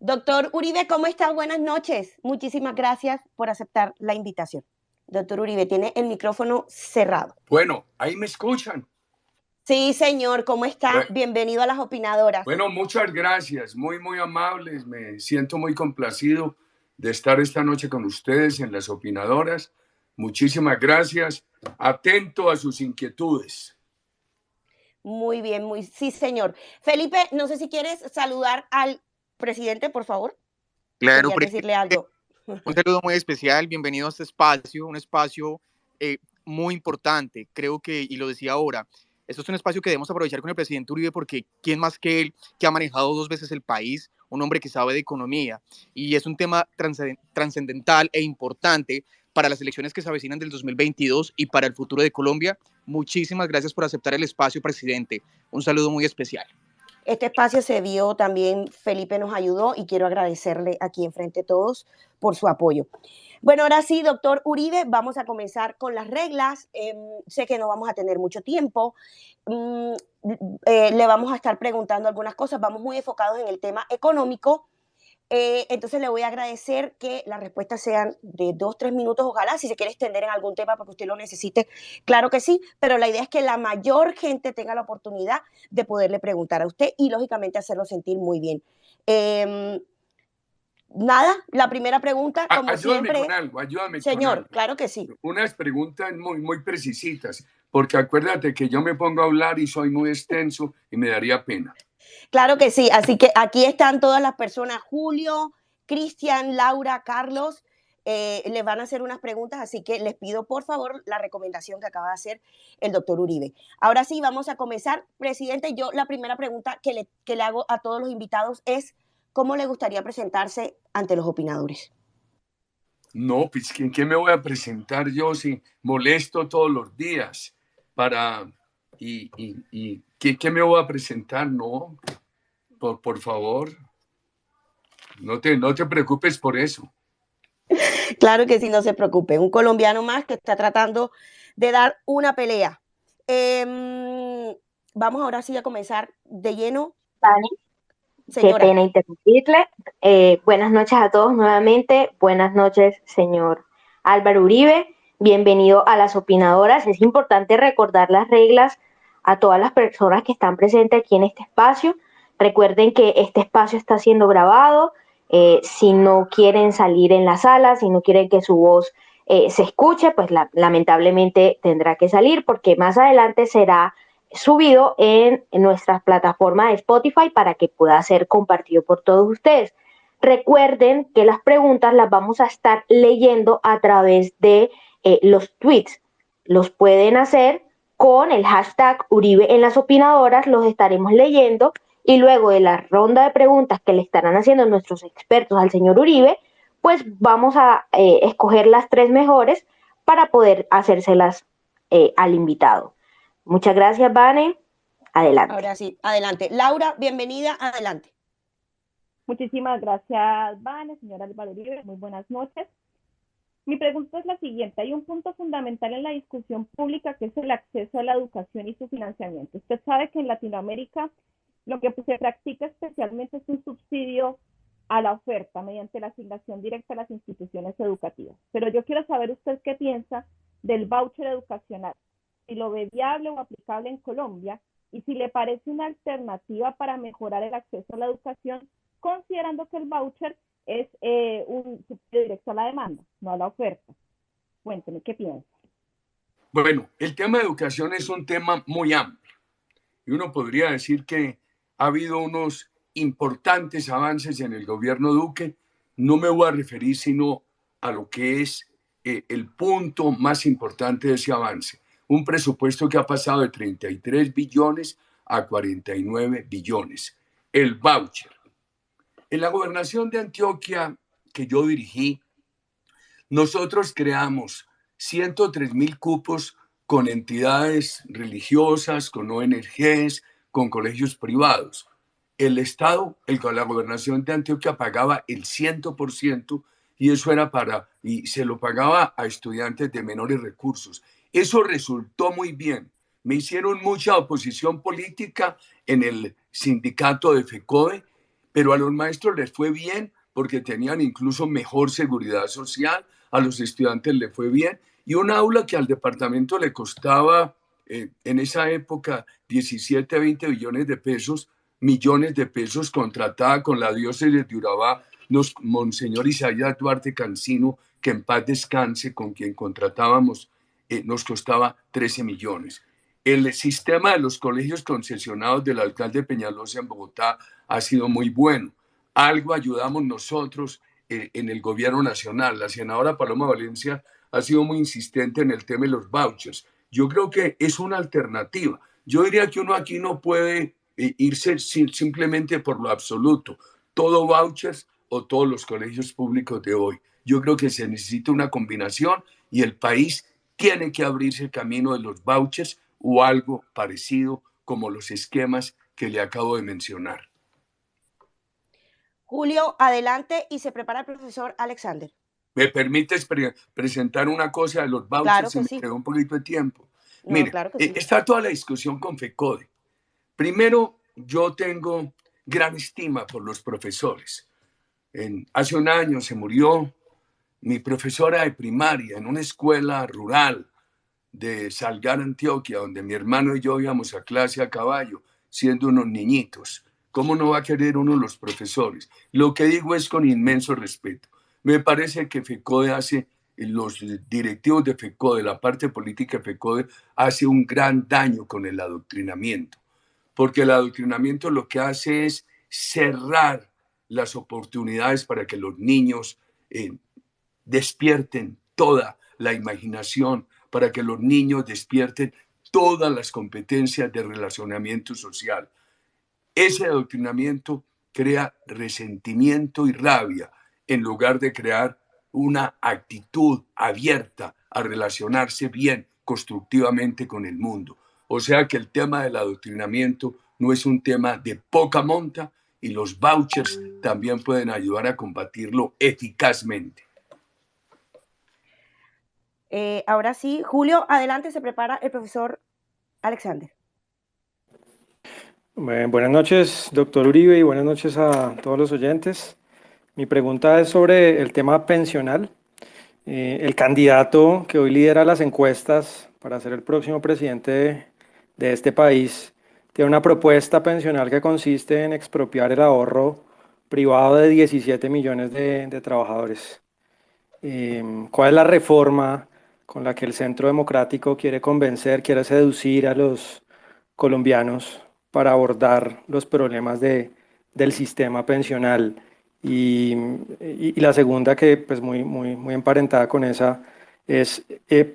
Doctor Uribe, ¿cómo está? Buenas noches. Muchísimas gracias por aceptar la invitación. Doctor Uribe, tiene el micrófono cerrado. Bueno, ahí me escuchan. Sí, señor, ¿cómo está? Bue- Bienvenido a las opinadoras. Bueno, muchas gracias, muy amables. Me siento muy complacido de estar esta noche con ustedes en las opinadoras. Muchísimas gracias. Atento a sus inquietudes. Muy bien, sí, señor. Felipe, no sé si quieres saludar al presidente, por favor. Claro, Querías decirle algo. un saludo muy especial, bienvenido a este espacio, un espacio muy importante, creo que, y lo decía ahora, esto es un espacio que debemos aprovechar con el presidente Uribe porque quién más que él, que ha manejado 2 veces el país, un hombre que sabe de economía, y es un tema trascendental e importante para las elecciones que se avecinan del 2022 y para el futuro de Colombia. Muchísimas gracias por aceptar el espacio, presidente. Un saludo muy especial. Este espacio se dio también, Felipe nos ayudó y quiero agradecerle aquí enfrente a todos por su apoyo. Bueno, ahora sí, doctor Uribe, vamos a comenzar con las reglas. Sé que no vamos a tener mucho tiempo. Mm, le vamos a estar preguntando algunas cosas. Vamos muy enfocados en el tema económico. Entonces le voy a agradecer que las respuestas sean de 2, 3 minutos, ojalá, si se quiere extender en algún tema porque usted lo necesite, claro que sí, pero la idea es que la mayor gente tenga la oportunidad de poderle preguntar a usted y lógicamente hacerlo sentir muy bien. Nada, la primera pregunta, como Ayúdame con siempre, algo, ayúdame con señor, algo. claro que sí. Unas preguntas muy precisitas, porque acuérdate que yo me pongo a hablar y soy muy extenso y me daría pena. Claro que sí, así que aquí están todas las personas, Julio, Cristian, Laura, Carlos, les van a hacer unas preguntas, así que les pido por favor la recomendación que acaba de hacer el doctor Uribe. Ahora sí, vamos a comenzar. Presidente, yo la primera pregunta que le hago a todos los invitados es, ¿cómo le gustaría presentarse ante los opinadores? No, pues ¿qué me voy a presentar yo si molesto todos los días para ¿qué me voy a presentar? No, por favor, no te preocupes por eso. Claro que sí, no se preocupe, un colombiano más que está tratando de dar una pelea. Vamos ahora sí a comenzar de lleno. Vale, qué Señora, pena interrumpirle. Buenas noches a todos nuevamente. Buenas noches, señor Álvaro Uribe. Bienvenido a las opinadoras. Es importante recordar las reglas a todas las personas que están presentes aquí en este espacio. Recuerden que este espacio está siendo grabado. Si no quieren salir en la sala, si no quieren que su voz se escuche, pues lamentablemente tendrá que salir porque más adelante será subido en nuestra plataforma de Spotify para que pueda ser compartido por todos ustedes. Recuerden que las preguntas las vamos a estar leyendo a través de los tweets. Los pueden hacer con el hashtag Uribe en las opinadoras, los estaremos leyendo y luego de la ronda de preguntas que le estarán haciendo nuestros expertos al señor Uribe, pues vamos a escoger las 3 mejores para poder hacérselas al invitado. Muchas gracias, Vane. Adelante. ahora sí, adelante. Laura, bienvenida, adelante. Muchísimas gracias, Vane, señora Álvaro Uribe. Muy buenas noches. Mi pregunta es la siguiente. Hay un punto fundamental en la discusión pública que es el acceso a la educación y su financiamiento. Usted sabe que en Latinoamérica lo que se practica especialmente es un subsidio a la oferta mediante la asignación directa a las instituciones educativas. Pero yo quiero saber usted qué piensa del voucher educacional, si lo ve viable o aplicable en Colombia y si le parece una alternativa para mejorar el acceso a la educación, considerando que el voucher es un subsidio directo a la demanda, no a la oferta. Cuénteme, ¿qué piensa? Bueno, el tema de educación es un tema muy amplio y uno podría decir que ha habido unos importantes avances en el gobierno Duque. No me voy a referir sino a lo que es el punto más importante de ese avance. Un presupuesto que ha pasado de 33 billones a 49 billones. El voucher. En la gobernación de Antioquia que yo dirigí, nosotros creamos 103.000 cupos con entidades religiosas, con ONGs, con colegios privados. El Estado, la gobernación de Antioquia pagaba el 100% y eso era y se lo pagaba a estudiantes de menores recursos. Eso resultó muy bien. Me hicieron mucha oposición política en el sindicato de FECODE, pero a los maestros les fue bien porque tenían incluso mejor seguridad social, a los estudiantes les fue bien, y un aula que al departamento le costaba en esa época 17, 20 millones de pesos, contratada con la diócesis de Urabá, Monseñor Isaías Duarte Cancino, que en paz descanse, con quien contratábamos, nos costaba 13 millones. El sistema de los colegios concesionados del alcalde Peñalosa en Bogotá ha sido muy bueno. Algo ayudamos nosotros en el gobierno nacional. La senadora Paloma Valencia ha sido muy insistente en el tema de los vouchers. Yo creo que es una alternativa. Yo diría que uno aquí no puede irse simplemente por lo absoluto. Todo vouchers o todos los colegios públicos de hoy. Yo creo que se necesita una combinación y el país tiene que abrirse el camino de los vouchers o algo parecido como los esquemas que le acabo de mencionar. Julio, adelante y se prepara el profesor Alexander. ¿Me permites presentar una cosa de los vouchers? Claro que me sí. quedó un poquito de tiempo. No, Mire, claro que sí. está toda la discusión con FECODE. Primero, yo tengo gran estima por los profesores. Hace un año se murió mi profesora de primaria en una escuela rural de Salgar, Antioquia, donde mi hermano y yo íbamos a clase a caballo, siendo unos niñitos. ¿Cómo no va a querer uno los profesores? Lo que digo es con inmenso respeto. Me parece que FECODE los directivos de FECODE, la parte política de FECODE, hace un gran daño con el adoctrinamiento, porque el adoctrinamiento lo que hace es cerrar las oportunidades para que los niños despierten toda la imaginación, para que los niños despierten todas las competencias de relacionamiento social. Ese adoctrinamiento crea resentimiento y rabia en lugar de crear una actitud abierta a relacionarse bien, constructivamente con el mundo. O sea que el tema del adoctrinamiento no es un tema de poca monta y los vouchers también pueden ayudar a combatirlo eficazmente. Ahora sí, Julio, adelante, se prepara el profesor Alexander. Buenas noches, doctor Uribe, y buenas noches a todos los oyentes. Mi pregunta es sobre el tema pensional. El candidato que hoy lidera las encuestas para ser el próximo presidente de este país tiene una propuesta pensional que consiste en expropiar el ahorro privado de 17 millones de trabajadores. ¿Cuál es la reforma con la que el Centro Democrático quiere seducir a los colombianos para abordar los problemas del sistema pensional? Y la segunda, que pues muy emparentada con esa, es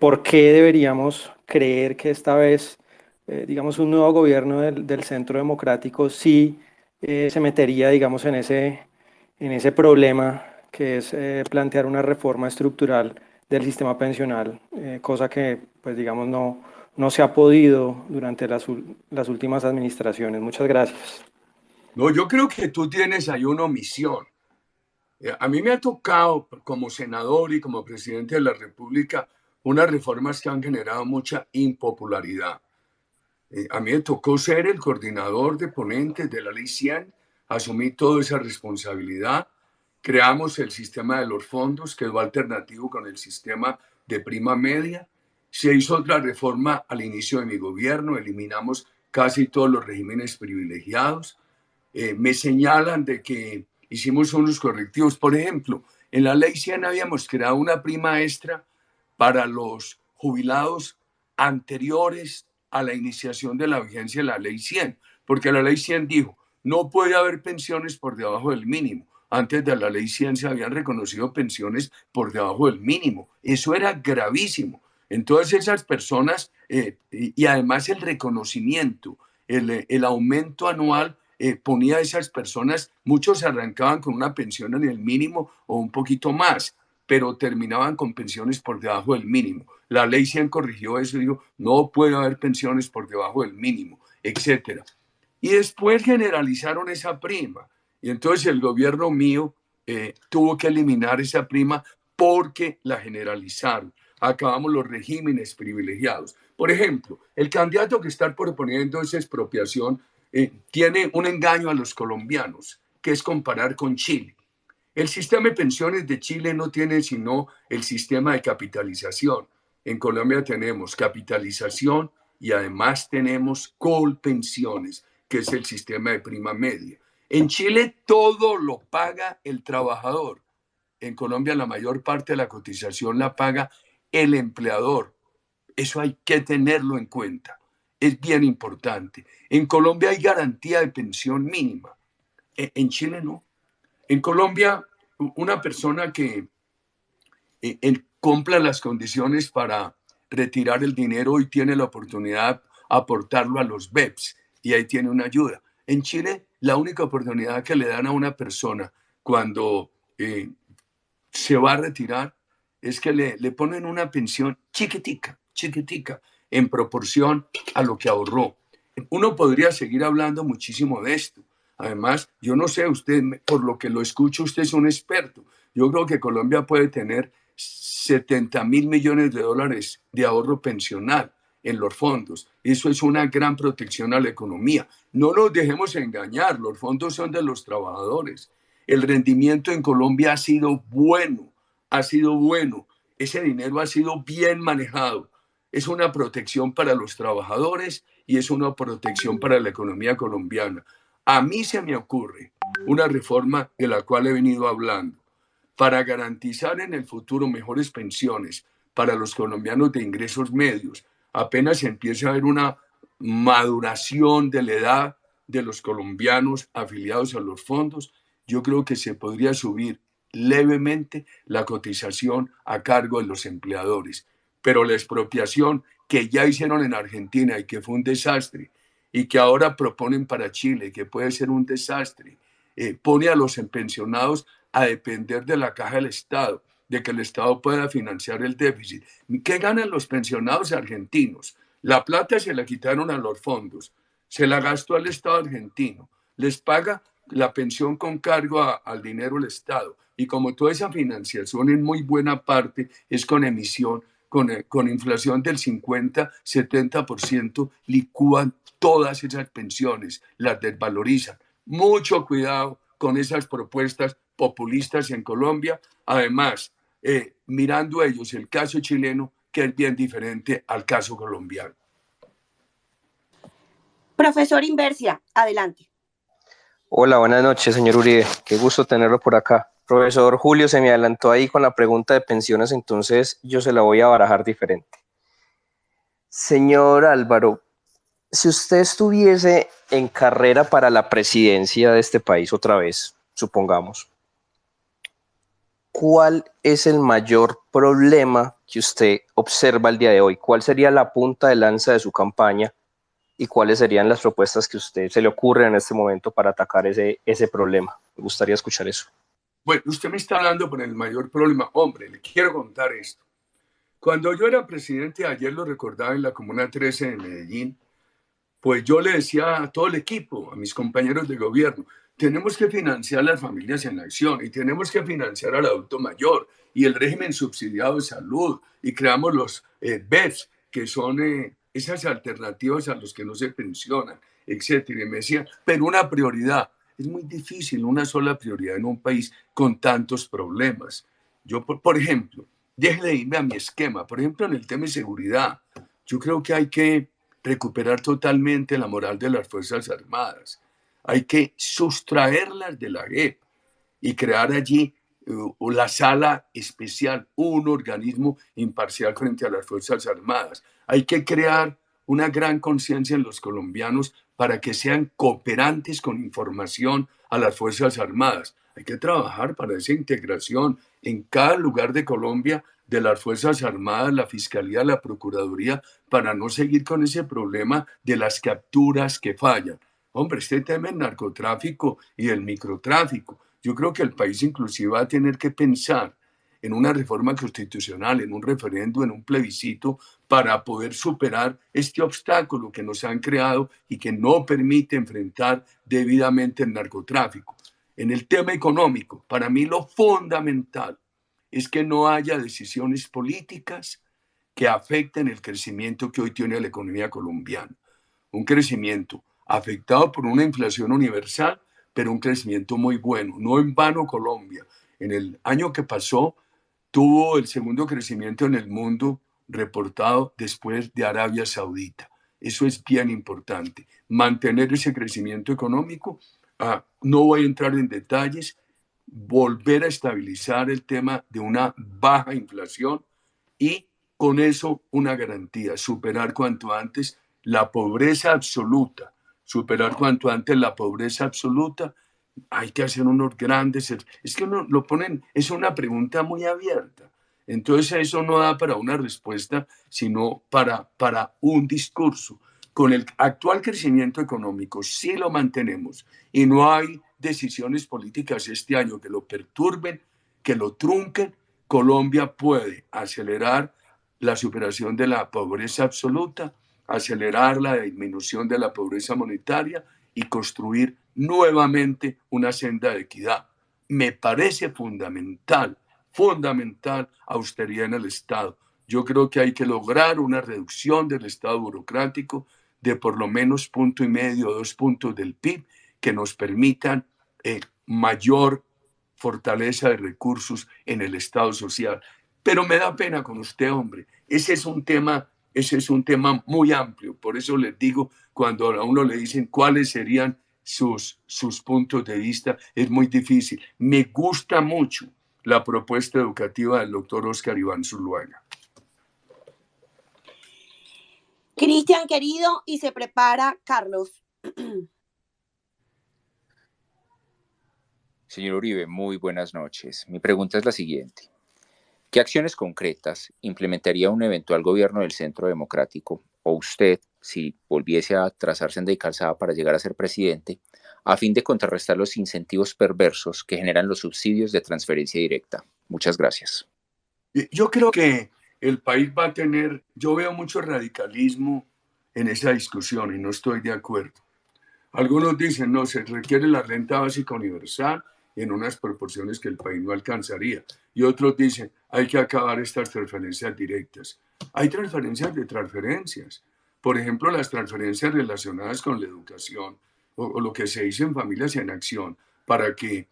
¿por qué deberíamos creer que esta vez, digamos, un nuevo gobierno del Centro Democrático sí se metería, digamos, en ese problema que es plantear una reforma estructural del sistema pensional, cosa que, pues, digamos, no se ha podido durante las últimas administraciones? Muchas gracias. No, yo creo que tú tienes ahí una omisión. A mí me ha tocado como senador y como presidente de la República unas reformas que han generado mucha impopularidad. A mí me tocó ser el coordinador de ponentes de la Ley 100, asumí toda esa responsabilidad. Creamos el sistema de los fondos, quedó alternativo con el sistema de prima media. Se hizo otra reforma al inicio de mi gobierno, eliminamos casi todos los regímenes privilegiados. Me señalan de que hicimos unos correctivos. Por ejemplo, en la Ley 100 habíamos creado una prima extra para los jubilados anteriores a la iniciación de la vigencia de la Ley 100, porque la Ley 100 dijo, no puede haber pensiones por debajo del mínimo. Antes de la Ley 100 se habían reconocido pensiones por debajo del mínimo. Eso era gravísimo. Entonces esas personas, y además el reconocimiento, el aumento anual, ponía a esas personas, muchos arrancaban con una pensión en el mínimo o un poquito más, pero terminaban con pensiones por debajo del mínimo. La Ley 100 corrigió eso y dijo, no puede haber pensiones por debajo del mínimo, etc. Y después generalizaron esa prima. Y entonces el gobierno mío tuvo que eliminar esa prima porque la generalizaron. Acabamos los regímenes privilegiados. Por ejemplo, el candidato que está proponiendo esa expropiación tiene un engaño a los colombianos. que es comparar con Chile. El sistema de pensiones de Chile no tiene sino el sistema de capitalización. En Colombia tenemos capitalización y además tenemos colpensiones, que es el sistema de prima media. En Chile todo lo paga el trabajador. En Colombia la mayor parte de la cotización la paga el empleador. Eso hay que tenerlo en cuenta. Es bien importante. En Colombia hay garantía de pensión mínima. En Chile no. En Colombia, una persona que cumpla las condiciones para retirar el dinero y tiene la oportunidad de aportarlo a los BEPS y ahí tiene una ayuda. En Chile, la única oportunidad que le dan a una persona cuando se va a retirar es que le ponen una pensión chiquitica, chiquitica, en proporción a lo que ahorró. Uno podría seguir hablando muchísimo de esto. Además, yo no sé, usted, por lo que lo escucho, usted es un experto. Yo creo que Colombia puede tener 70.000 millones de dólares de ahorro pensional en los fondos. Eso es una gran protección a la economía. No nos dejemos engañar, los fondos son de los trabajadores. El rendimiento en Colombia ha sido bueno, ha sido bueno. Ese dinero ha sido bien manejado. Es una protección para los trabajadores y es una protección para la economía colombiana. A mí se me ocurre una reforma de la cual he venido hablando para garantizar en el futuro mejores pensiones para los colombianos de ingresos medios. Apenas empiece a haber una maduración de la edad de los colombianos afiliados a los fondos, yo creo que se podría subir levemente la cotización a cargo de los empleadores. Pero la expropiación que ya hicieron en Argentina y que fue un desastre, y que ahora proponen para Chile, que puede ser un desastre, pone a los pensionados a depender de la caja del Estado, de que el Estado pueda financiar el déficit. ¿Qué ganan los pensionados argentinos? La plata se la quitaron a los fondos, se la gastó al Estado argentino, les paga la pensión con cargo al dinero del Estado. Y como toda esa financiación en muy buena parte es con emisión, con inflación del 50-70%, licúan todas esas pensiones, las desvalorizan. Mucho cuidado con esas propuestas populistas en Colombia. Además, mirando ellos el caso chileno, que es bien diferente al caso colombiano. Profesor Inversia, adelante. Hola, buenas noches, señor Uribe. Qué gusto tenerlo por acá. Profesor Julio se me adelantó ahí con la pregunta de pensiones, entonces yo se la voy a barajar diferente. Señor Álvaro, si usted estuviese en carrera para la presidencia de este país otra vez, supongamos, ¿cuál es el mayor problema que usted observa el día de hoy? ¿Cuál sería la punta de lanza de su campaña? ¿Y cuáles serían las propuestas que a usted se le ocurren en este momento para atacar ese problema? Me gustaría escuchar eso. Bueno, usted me está hablando por el mayor problema. Hombre, le quiero contar esto. Cuando yo era presidente, ayer lo recordaba en la Comuna 13 de Medellín, pues yo le decía a todo el equipo, a mis compañeros de gobierno, tenemos que financiar las familias en acción y tenemos que financiar al adulto mayor y el régimen subsidiado de salud y creamos los BEPS, que son esas alternativas a los que no se pensionan, etcétera. Y me decían, pero una prioridad. Es muy difícil una sola prioridad en un país con tantos problemas. Yo, por ejemplo, déjeme irme a mi esquema. Por ejemplo, en el tema de seguridad, yo creo que hay que recuperar totalmente la moral de las Fuerzas Armadas. Hay que sustraerlas de la JEP y crear allí la sala especial, un organismo imparcial frente a las Fuerzas Armadas. Hay que crear una gran conciencia en los colombianos para que sean cooperantes con información a las Fuerzas Armadas. Hay que trabajar para esa integración en cada lugar de Colombia de las Fuerzas Armadas, la Fiscalía, la Procuraduría, para no seguir con ese problema de las capturas que fallan. Hombre, este tema del narcotráfico y del microtráfico, yo creo que el país inclusive va a tener que pensar en una reforma constitucional, en un referendo, en un plebiscito, para poder superar este obstáculo que nos han creado y que no permite enfrentar debidamente el narcotráfico. En el tema económico, para mí lo fundamental es que no haya decisiones políticas que afecten el crecimiento que hoy tiene la economía colombiana. Un crecimiento afectado por una inflación universal, pero un crecimiento muy bueno. No en vano Colombia, en el año que pasó, tuvo el segundo crecimiento en el mundo reportado después de Arabia Saudita. Eso es bien importante, mantener ese crecimiento económico. No voy a entrar en detalles, volver a estabilizar el tema de una baja inflación y con eso una garantía, superar cuanto antes la pobreza absoluta, superar cuanto antes la pobreza absoluta. Hay que hacer unos grandes, es que uno lo ponen, es una pregunta muy abierta. Entonces eso no da para una respuesta, sino para un discurso. Con el actual crecimiento económico, si lo mantenemos y no hay decisiones políticas este año que lo perturben, que lo trunquen, Colombia puede acelerar la superación de la pobreza absoluta, acelerar la disminución de la pobreza monetaria y construir nuevamente una senda de equidad. Me parece fundamental austeridad en el Estado. Yo creo que hay que lograr una reducción del Estado burocrático de por lo menos 1,5 o 2 puntos del PIB que nos permitan mayor fortaleza de recursos en el Estado social. Pero me da pena con usted, hombre. Ese es un tema muy amplio. Por eso les digo, cuando a uno le dicen cuáles serían sus puntos de vista, es muy difícil. Me gusta mucho la propuesta educativa del doctor Oscar Iván Zuluaga. Cristian, querido, y se prepara Carlos. Señor Uribe, muy buenas noches. Mi pregunta es la siguiente. ¿Qué acciones concretas implementaría un eventual gobierno del Centro Democrático o usted, si volviese a trazar senda y calzada para llegar a ser presidente, a fin de contrarrestar los incentivos perversos que generan los subsidios de transferencia directa? Muchas gracias. Yo creo que el país va a tener, yo veo mucho radicalismo en esa discusión y no estoy de acuerdo. Algunos dicen, no, se requiere la renta básica universal en unas proporciones que el país no alcanzaría. Y otros dicen, hay que acabar estas transferencias directas. Hay transferencias de transferencias. Por ejemplo, las transferencias relacionadas con la educación o lo que se dice en Familias en Acción, para que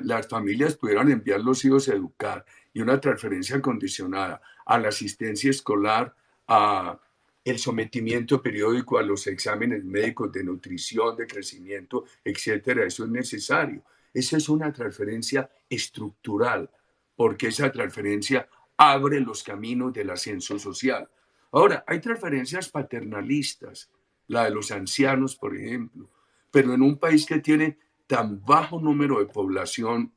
las familias pudieran enviar los hijos a educar, y una transferencia condicionada a la asistencia escolar, a el sometimiento periódico a los exámenes médicos de nutrición, de crecimiento, etcétera. Eso es necesario. Esa es una transferencia estructural, porque esa transferencia abre los caminos del ascenso social. Ahora, hay transferencias paternalistas, la de los ancianos, por ejemplo, pero en un país que tiene tan bajo número de población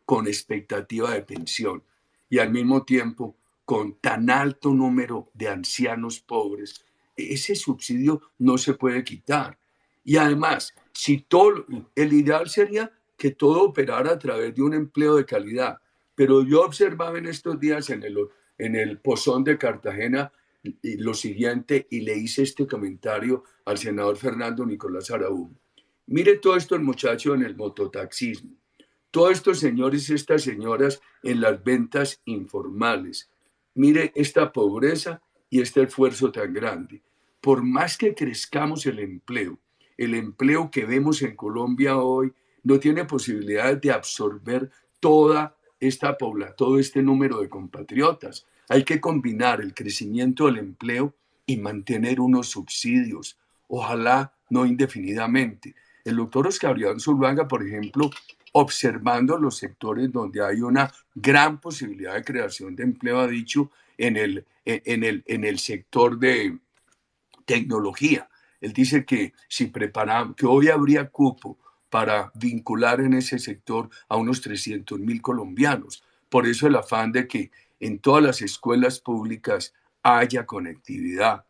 con expectativa de pensión y al mismo tiempo con tan alto número de ancianos pobres, ese subsidio no se puede quitar. Y además, el ideal sería que todo operara a través de un empleo de calidad. Pero yo observaba en estos días en el Pozón de Cartagena lo siguiente, y le hice este comentario al senador Fernando Nicolás Araújo. Mire todo esto el muchacho en el mototaxismo, todos estos señores y estas señoras en las ventas informales. Mire esta pobreza y este esfuerzo tan grande. Por más que crezcamos el empleo que vemos en Colombia hoy no tiene posibilidades de absorber todo este número de compatriotas. Hay que combinar el crecimiento del empleo y mantener unos subsidios, ojalá no indefinidamente. El doctor Oscar Iván Zuluaga, por ejemplo, observando los sectores donde hay una gran posibilidad de creación de empleo, ha dicho en el sector de tecnología. Él dice que que hoy habría cupo para vincular en ese sector a unos 300,000 colombianos. Por eso el afán de que en todas las escuelas públicas haya conectividad,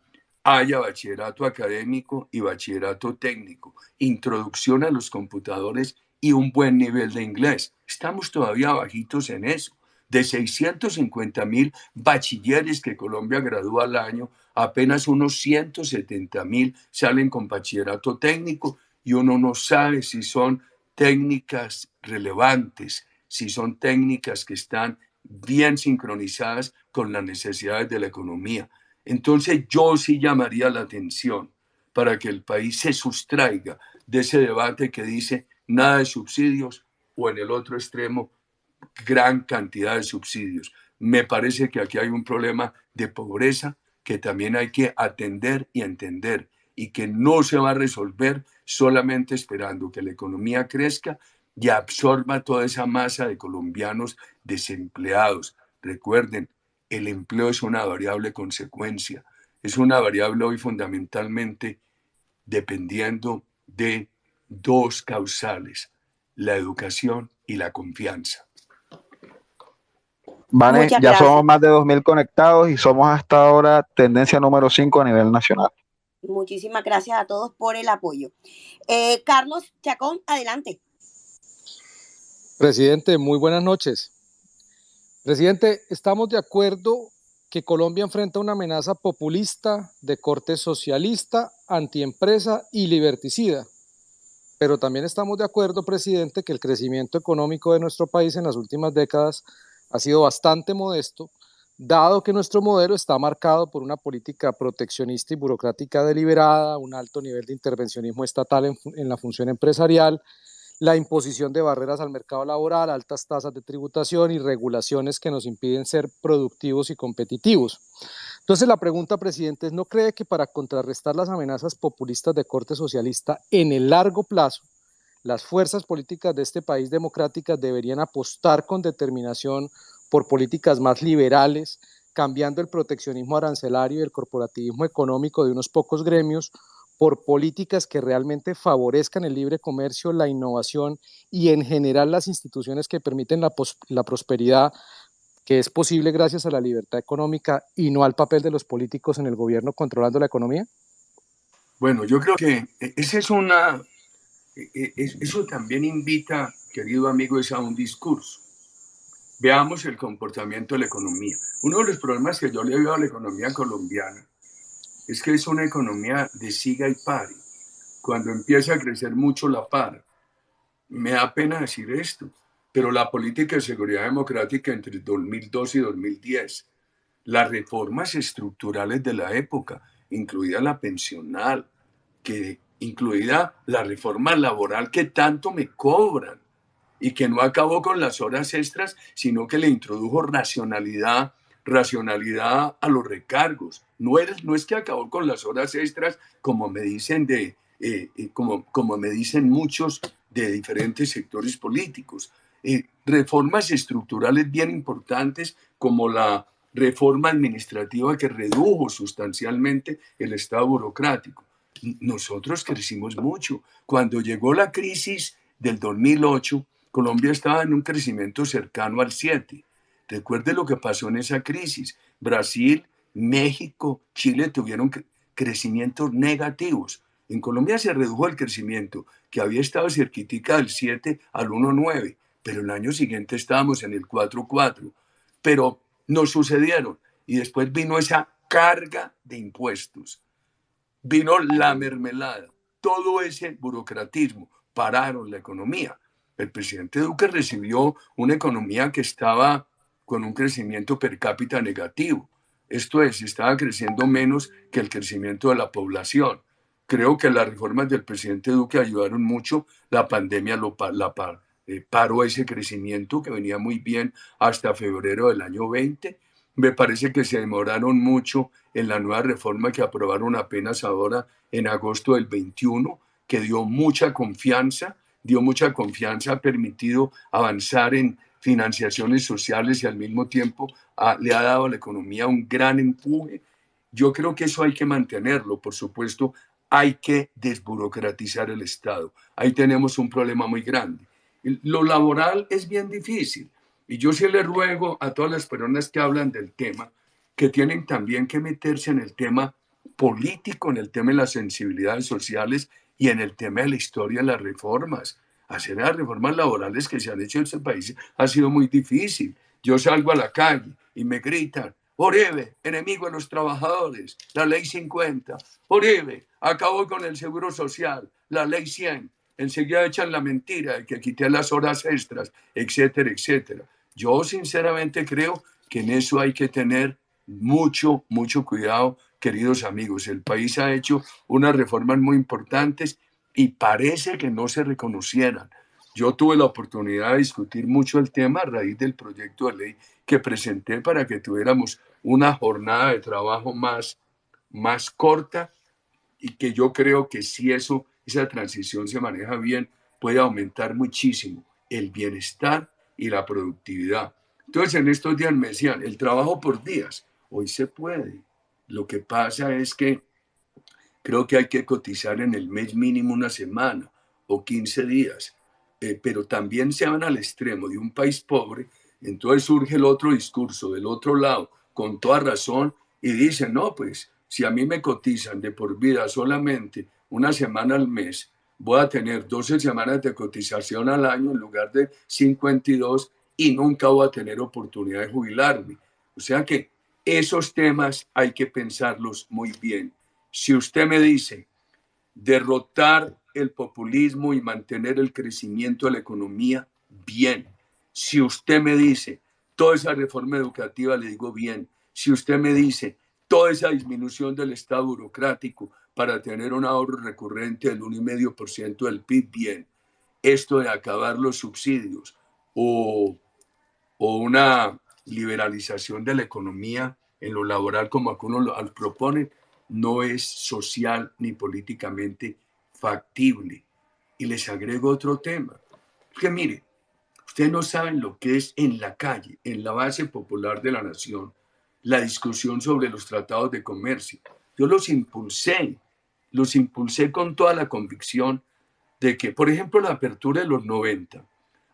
haya bachillerato académico y bachillerato técnico, introducción a los computadores y un buen nivel de inglés. Estamos todavía bajitos en eso. De 650,000 bachilleres que Colombia gradúa al año, apenas unos 170,000 salen con bachillerato técnico, y uno no sabe si son técnicas relevantes, si son técnicas que están bien sincronizadas con las necesidades de la economía. Entonces yo sí llamaría la atención para que el país se sustraiga de ese debate que dice nada de subsidios o en el otro extremo gran cantidad de subsidios. Me parece que aquí hay un problema de pobreza que también hay que atender y entender y que no se va a resolver solamente esperando que la economía crezca y absorba toda esa masa de colombianos desempleados. Recuerden, el empleo es una variable consecuencia, es una variable hoy fundamentalmente dependiendo de dos causales, la educación y la confianza. Vane, ya somos más de 2.000 conectados y somos hasta ahora tendencia número 5 a nivel nacional. Muchísimas gracias a todos por el apoyo. Carlos Chacón, adelante. Presidente, muy buenas noches. Presidente, estamos de acuerdo que Colombia enfrenta una amenaza populista de corte socialista, antiempresa y liberticida. Pero también estamos de acuerdo, presidente, que el crecimiento económico de nuestro país en las últimas décadas ha sido bastante modesto, dado que nuestro modelo está marcado por una política proteccionista y burocrática deliberada, un alto nivel de intervencionismo estatal en la función empresarial, la imposición de barreras al mercado laboral, altas tasas de tributación y regulaciones que nos impiden ser productivos y competitivos. Entonces la pregunta, presidente, es: ¿no cree que para contrarrestar las amenazas populistas de corte socialista en el largo plazo, las fuerzas políticas de este país democráticas deberían apostar con determinación por políticas más liberales, cambiando el proteccionismo arancelario y el corporativismo económico de unos pocos gremios por políticas que realmente favorezcan el libre comercio, la innovación y en general las instituciones que permiten la prosperidad que es posible gracias a la libertad económica y no al papel de los políticos en el gobierno controlando la economía? Bueno, yo creo que eso también invita, querido amigo, a un discurso. Veamos el comportamiento de la economía. Uno de los problemas que yo le veo a la economía colombiana es que es una economía de siga y pare. Cuando empieza a crecer mucho la para. Me da pena decir esto, pero la política de seguridad democrática entre 2002 y 2010, las reformas estructurales de la época, incluida la pensional, incluida la reforma laboral que tanto me cobran y que no acabó con las horas extras, sino que le introdujo racionalidad a los recargos. No es que acabó con las horas extras, como me dicen como me dicen muchos de diferentes sectores políticos. Reformas estructurales bien importantes, como la reforma administrativa que redujo sustancialmente el estado burocrático. Nosotros crecimos mucho. Cuando llegó la crisis del 2008, Colombia estaba en un crecimiento cercano al 7%. Recuerde lo que pasó en esa crisis. Brasil, México, Chile tuvieron crecimientos negativos. En Colombia se redujo el crecimiento, que había estado cerquitica del 7 al 1,9, pero el año siguiente estábamos en el 4,4. Pero no sucedieron. Y después vino esa carga de impuestos. Vino la mermelada. Todo ese burocratismo pararon la economía. El presidente Duque recibió una economía que estaba con un crecimiento per cápita negativo. Esto es, estaba creciendo menos que el crecimiento de la población. Creo que las reformas del presidente Duque ayudaron mucho. La pandemia paró ese crecimiento que venía muy bien hasta febrero del año 20. Me parece que se demoraron mucho en la nueva reforma que aprobaron apenas ahora en agosto del 21, que dio mucha confianza, ha permitido avanzar en financiaciones sociales y al mismo tiempo le ha dado a la economía un gran empuje. Yo creo que eso hay que mantenerlo, por supuesto. Hay que desburocratizar el Estado. Ahí tenemos un problema muy grande. Lo laboral es bien difícil. Y yo sí le ruego a todas las personas que hablan del tema que tienen también que meterse en el tema político, en el tema de las sensibilidades sociales y en el tema de la historia de las reformas. Hacer las reformas laborales que se han hecho en este país ha sido muy difícil. Yo salgo a la calle y me gritan: Uribe, enemigo de los trabajadores, la ley 50. Uribe, acabó con el seguro social, la ley 100. Enseguida echan la mentira de que quité las horas extras, etcétera, etcétera. Yo sinceramente creo que en eso hay que tener mucho cuidado queridos amigos. El país ha hecho unas reformas muy importantes y parece que no se reconocieran. Yo tuve la oportunidad de discutir mucho el tema a raíz del proyecto de ley que presenté para que tuviéramos una jornada de trabajo más corta, y que yo creo que si esa transición se maneja bien, puede aumentar muchísimo el bienestar y la productividad. Entonces, en estos días me decían, el trabajo por días, hoy se puede. Lo que pasa es que creo que hay que cotizar en el mes mínimo una semana o 15 días, pero también se van al extremo de un país pobre, entonces surge el otro discurso del otro lado, con toda razón, y dicen, no, pues si a mí me cotizan de por vida solamente una semana al mes, voy a tener 12 semanas de cotización al año en lugar de 52 y nunca voy a tener oportunidad de jubilarme. O sea que esos temas hay que pensarlos muy bien. Si usted me dice derrotar el populismo y mantener el crecimiento de la economía, bien. Si usted me dice toda esa reforma educativa, le digo bien. Si usted me dice toda esa disminución del Estado burocrático para tener un ahorro recurrente del 1,5% del PIB, bien. Esto de acabar los subsidios o una liberalización de la economía en lo laboral, como algunos lo proponen, no es social ni políticamente factible. Y les agrego otro tema. Que mire, ustedes no saben lo que es en la calle, en la base popular de la nación, la discusión sobre los tratados de comercio. Yo los impulsé con toda la convicción de que, por ejemplo, la apertura de los 90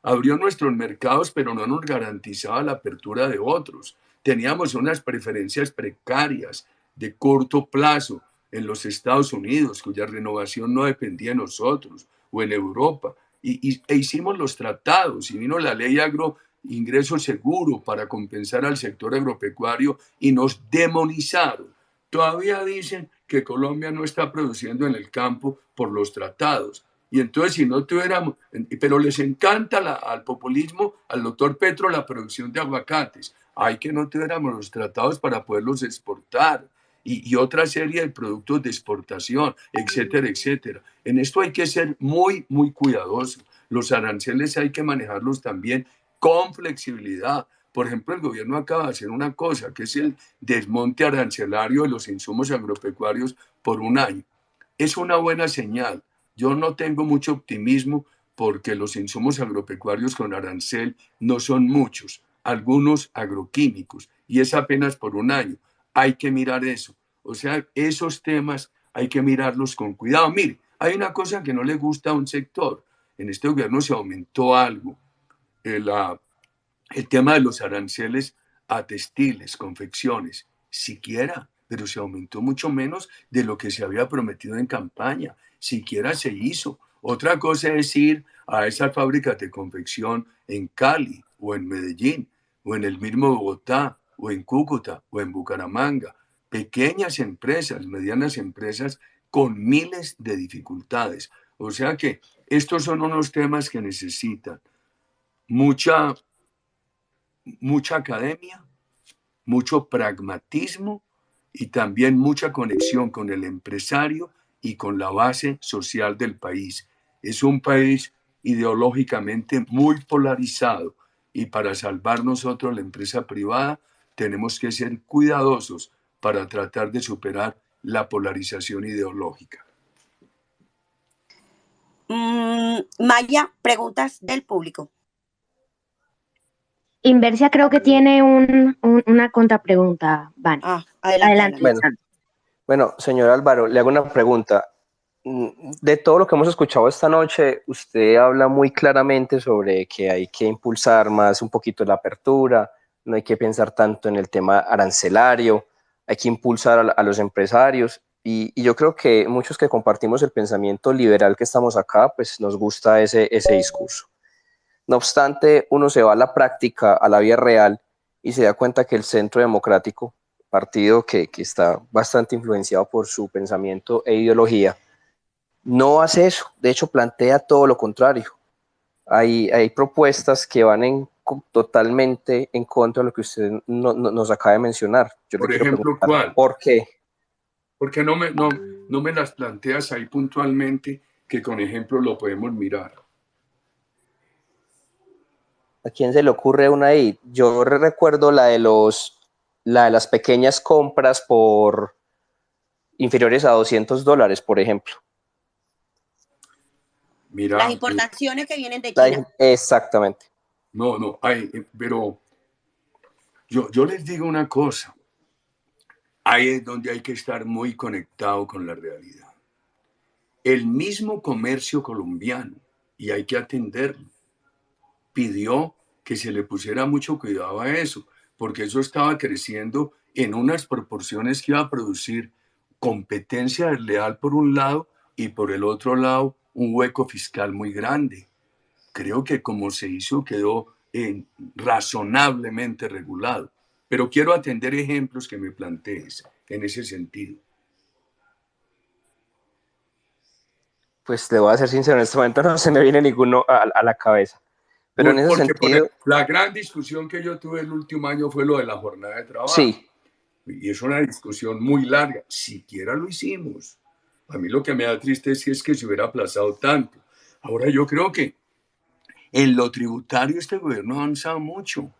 abrió nuestros mercados, pero no nos garantizaba la apertura de otros. Teníamos unas preferencias precarias de corto plazo en los Estados Unidos, cuya renovación no dependía de nosotros, o en Europa. E hicimos los tratados y vino la ley ingreso seguro para compensar al sector agropecuario y nos demonizaron. Todavía dicen que Colombia no está produciendo en el campo por los tratados. Y entonces si no tuviéramos, pero les encanta al populismo, al doctor Petro, la producción de aguacates. Hay que no tuviéramos los tratados para poderlos exportar y otra serie de productos de exportación, etcétera, etcétera. En esto hay que ser muy, muy cuidadosos. Los aranceles hay que manejarlos también con flexibilidad. Por ejemplo, el gobierno acaba de hacer una cosa, que es el desmonte arancelario de los insumos agropecuarios por un año. Es una buena señal. Yo no tengo mucho optimismo porque los insumos agropecuarios con arancel no son muchos, algunos agroquímicos, y es apenas por un año. Hay que mirar eso. O sea, esos temas hay que mirarlos con cuidado. Mire, hay una cosa que no le gusta a un sector. En este gobierno se aumentó algo. El tema de los aranceles a textiles, confecciones, siquiera, pero se aumentó mucho menos de lo que se había prometido en campaña. Siquiera se hizo. Otra cosa es ir a esas fábricas de confección en Cali o en Medellín o en el mismo Bogotá o en Cúcuta o en Bucaramanga. Pequeñas empresas, medianas empresas con miles de dificultades. O sea que estos son unos temas que necesitan mucha academia, mucho pragmatismo y también mucha conexión con el empresario y con la base social del país. Es un país ideológicamente muy polarizado y para salvar nosotros la empresa privada tenemos que ser cuidadosos para tratar de superar la polarización ideológica. Maya, preguntas del público. Inversia creo que tiene una contrapregunta, Vane. Adelante. Bueno, señor Álvaro, le hago una pregunta. De todo lo que hemos escuchado esta noche, usted habla muy claramente sobre que hay que impulsar más un poquito la apertura, no hay que pensar tanto en el tema arancelario, hay que impulsar a los empresarios y yo creo que muchos que compartimos el pensamiento liberal que estamos acá, pues nos gusta ese discurso. No obstante, uno se va a la práctica, a la vida real y se da cuenta que el Centro Democrático, partido que está bastante influenciado por su pensamiento e ideología, no hace eso. De hecho, plantea todo lo contrario. Hay propuestas que van totalmente en contra de lo que usted nos acaba de mencionar. Yo por ejemplo, ¿cuál? ¿Por qué? porque no me las planteas ahí puntualmente, que con ejemplo lo podemos mirar? ¿A quién se le ocurre una ahí? Yo recuerdo la de las pequeñas compras por inferiores a $200, por ejemplo. Mira, las importaciones que vienen de China. Exactamente. No, pero yo les digo una cosa. Ahí es donde hay que estar muy conectado con la realidad. El mismo comercio colombiano, y hay que atenderlo, pidió que se le pusiera mucho cuidado a eso, porque eso estaba creciendo en unas proporciones que iba a producir competencia desleal por un lado y por el otro lado un hueco fiscal muy grande. Creo que como se hizo quedó razonablemente regulado, pero quiero atender ejemplos que me plantees en ese sentido. Pues te voy a ser sincero, en este momento no se me viene ninguno a la cabeza. Pero en ese sentido... La gran discusión que yo tuve el último año fue lo de la jornada de trabajo. Sí. Y es una discusión muy larga. Siquiera lo hicimos. A mí lo que me da tristeza es que se hubiera aplazado tanto. Ahora yo creo que en lo tributario este gobierno ha avanzado mucho.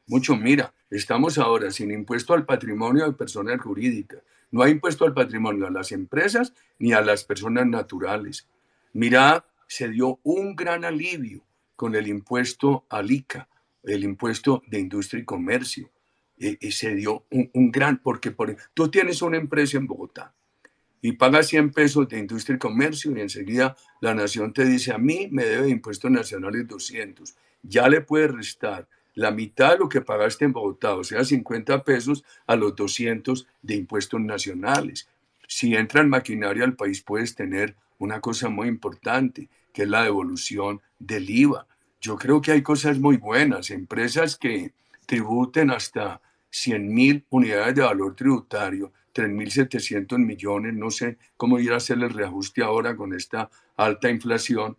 Mucho. Mira, estamos ahora sin impuesto al patrimonio de personas jurídicas. No hay impuesto al patrimonio a las empresas ni a las personas naturales. Mira, se dio un gran alivio con el impuesto al ICA, el impuesto de industria y comercio. Se dio un gran, porque tú tienes una empresa en Bogotá y pagas 100 pesos de industria y comercio y enseguida la nación te dice, a mí me debe de impuestos nacionales 200. Ya le puedes restar la mitad de lo que pagaste en Bogotá, o sea, 50 pesos a los 200 de impuestos nacionales. Si entra en maquinaria al país puedes tener una cosa muy importante, que es la devolución del IVA. Yo creo que hay cosas muy buenas, empresas que tributen hasta 100.000 unidades de valor tributario, 3.700 millones, no sé cómo ir a hacer el reajuste ahora con esta alta inflación.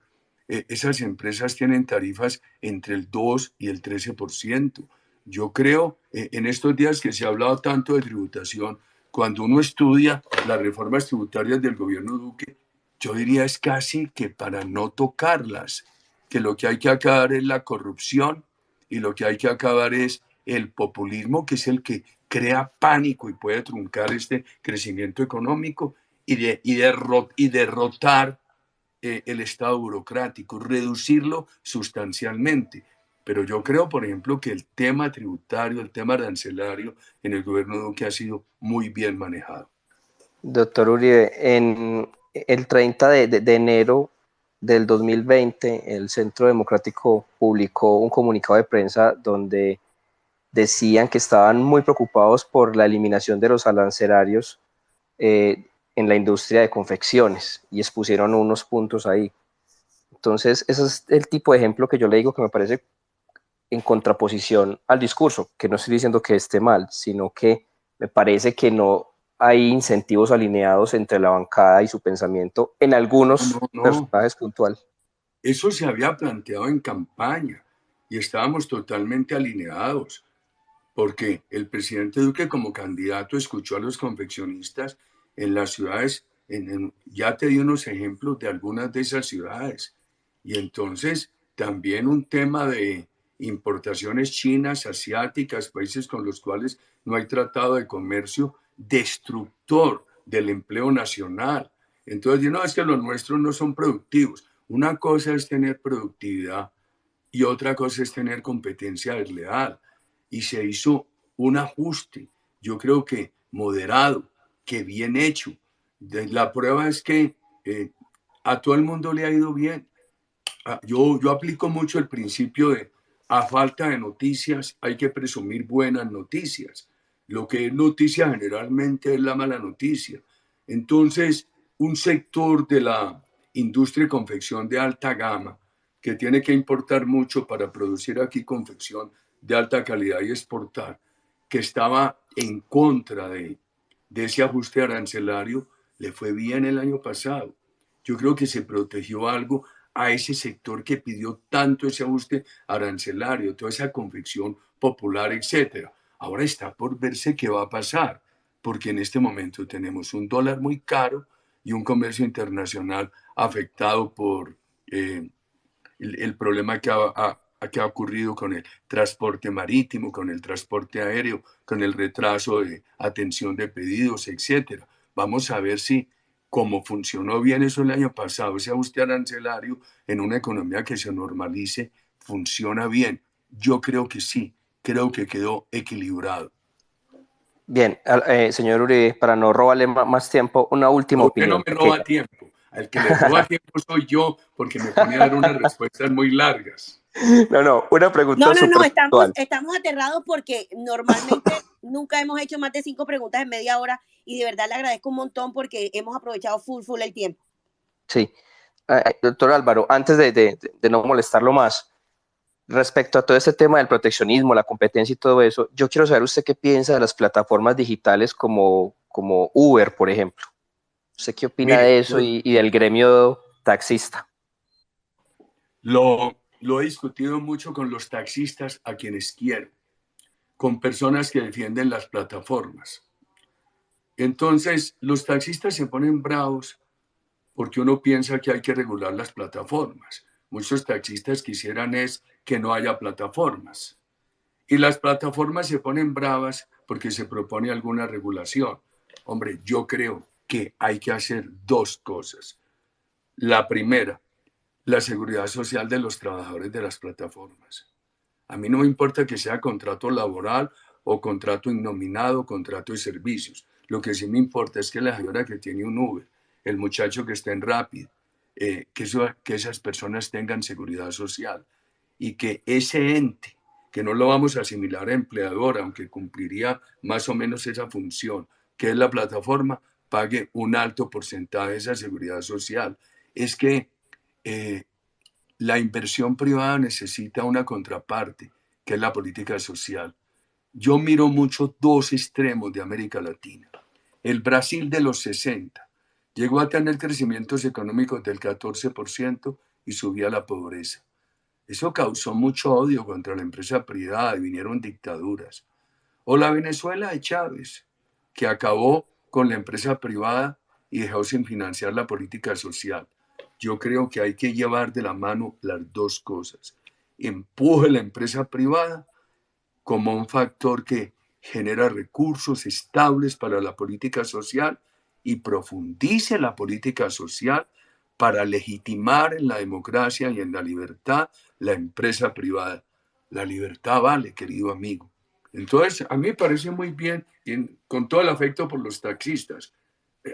Esas empresas tienen tarifas entre el 2 y el 13%. Yo creo, en estos días que se ha hablado tanto de tributación, cuando uno estudia las reformas tributarias del gobierno Duque, yo diría es casi que para no tocarlas, que lo que hay que acabar es la corrupción y lo que hay que acabar es el populismo, que es el que crea pánico y puede truncar este crecimiento económico y derrotar el Estado burocrático, reducirlo sustancialmente. Pero yo creo, por ejemplo, que el tema tributario, el tema arancelario en el gobierno Duque ha sido muy bien manejado. Doctor Uribe, en el 30 de enero del 2020, el Centro Democrático publicó un comunicado de prensa donde decían que estaban muy preocupados por la eliminación de los arancelarios en la industria de confecciones y expusieron unos puntos ahí. Entonces, ese es el tipo de ejemplo que yo le digo que me parece en contraposición al discurso, que no estoy diciendo que esté mal, sino que me parece que no hay incentivos alineados entre la bancada y su pensamiento en algunos personajes puntuales. Eso se había planteado en campaña y estábamos totalmente alineados, porque el presidente Duque como candidato escuchó a los confeccionistas en las ciudades, ya te di unos ejemplos de algunas de esas ciudades, y entonces también un tema de importaciones chinas, asiáticas, países con los cuales no hay tratado de comercio, destructor del empleo nacional. Entonces, no, es que los nuestros no son productivos. Una cosa es tener productividad y otra cosa es tener competencia desleal. Y se hizo un ajuste, yo creo que moderado, que bien hecho. La prueba es que a todo el mundo le ha ido bien. Yo aplico mucho el principio de a falta de noticias hay que presumir buenas noticias. Lo que es noticia generalmente es la mala noticia. Entonces, un sector de la industria y confección de alta gama que tiene que importar mucho para producir aquí confección de alta calidad y exportar, que estaba en contra de ese ajuste arancelario, le fue bien el año pasado. Yo creo que se protegió algo a ese sector que pidió tanto ese ajuste arancelario, toda esa confección popular, etcétera. Ahora está por verse qué va a pasar, porque en este momento tenemos un dólar muy caro y un comercio internacional afectado por el problema que ha ocurrido con el transporte marítimo, con el transporte aéreo, con el retraso de atención de pedidos, etcétera. Vamos a ver si, como funcionó bien eso el año pasado, ese ajuste arancelario en una economía que se normalice, funciona bien. Yo creo que sí, creo que quedó equilibrado. Bien, señor Uribe, para no robarle más tiempo, una última opinión. Usted no me roba tiempo. Al que le roba tiempo soy yo, porque me pone a dar unas respuestas muy largas. No, una pregunta estamos aterrados porque normalmente nunca hemos hecho más de 5 preguntas en media hora y de verdad le agradezco un montón porque hemos aprovechado full el tiempo. Sí. Doctor Álvaro, antes de no molestarlo más, respecto a todo este tema del proteccionismo, la competencia y todo eso, yo quiero saber usted qué piensa de las plataformas digitales como Uber, por ejemplo. ¿Usted qué opina de eso y del gremio taxista? Lo he discutido mucho con los taxistas a quienes quiero, con personas que defienden las plataformas. Entonces, los taxistas se ponen bravos porque uno piensa que hay que regular las plataformas. Muchos taxistas quisieran es que no haya plataformas. Y las plataformas se ponen bravas porque se propone alguna regulación. Hombre, yo creo que hay que hacer 2 cosas. La primera, la seguridad social de los trabajadores de las plataformas. A mí no me importa que sea contrato laboral o contrato innominado, contrato de servicios. Lo que sí me importa es que la señora que tiene un Uber, el muchacho que está en Rapid, que esas personas tengan seguridad social y que ese ente, que no lo vamos a asimilar a empleador, aunque cumpliría más o menos esa función, que es la plataforma, pague un alto porcentaje de esa seguridad social. Es que la inversión privada necesita una contraparte, que es la política social. Yo miro mucho 2 extremos de América Latina. El Brasil de los 60 llegó a tener crecimientos económicos del 14% y subía la pobreza. Eso causó mucho odio contra la empresa privada y vinieron dictaduras. O la Venezuela de Chávez, que acabó con la empresa privada y dejó sin financiar la política social. Yo creo que hay que llevar de la mano las 2 cosas. Empuje la empresa privada como un factor que genera recursos estables para la política social y profundice la política social para legitimar en la democracia y en la libertad la empresa privada. La libertad vale, querido amigo. Entonces, a mí me parece muy bien, con todo el afecto por los taxistas,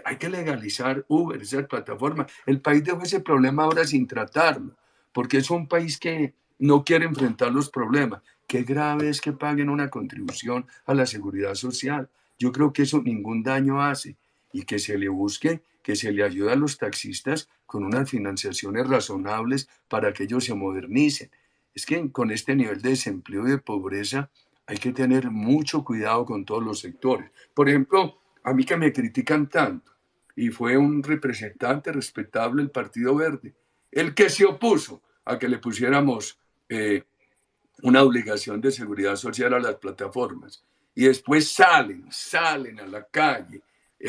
hay que legalizar Uber, esa plataforma. El país dejó ese problema ahora sin tratarlo, porque es un país que no quiere enfrentar los problemas. Qué grave es que paguen una contribución a la seguridad social. Yo creo que eso ningún daño hace y que se le busque, que se le ayude a los taxistas con unas financiaciones razonables para que ellos se modernicen. Es que con este nivel de desempleo y de pobreza hay que tener mucho cuidado con todos los sectores. Por ejemplo, a mí que me critican tanto, y fue un representante respetable del Partido Verde, el que se opuso a que le pusiéramos una obligación de seguridad social a las plataformas. Y después salen a la calle,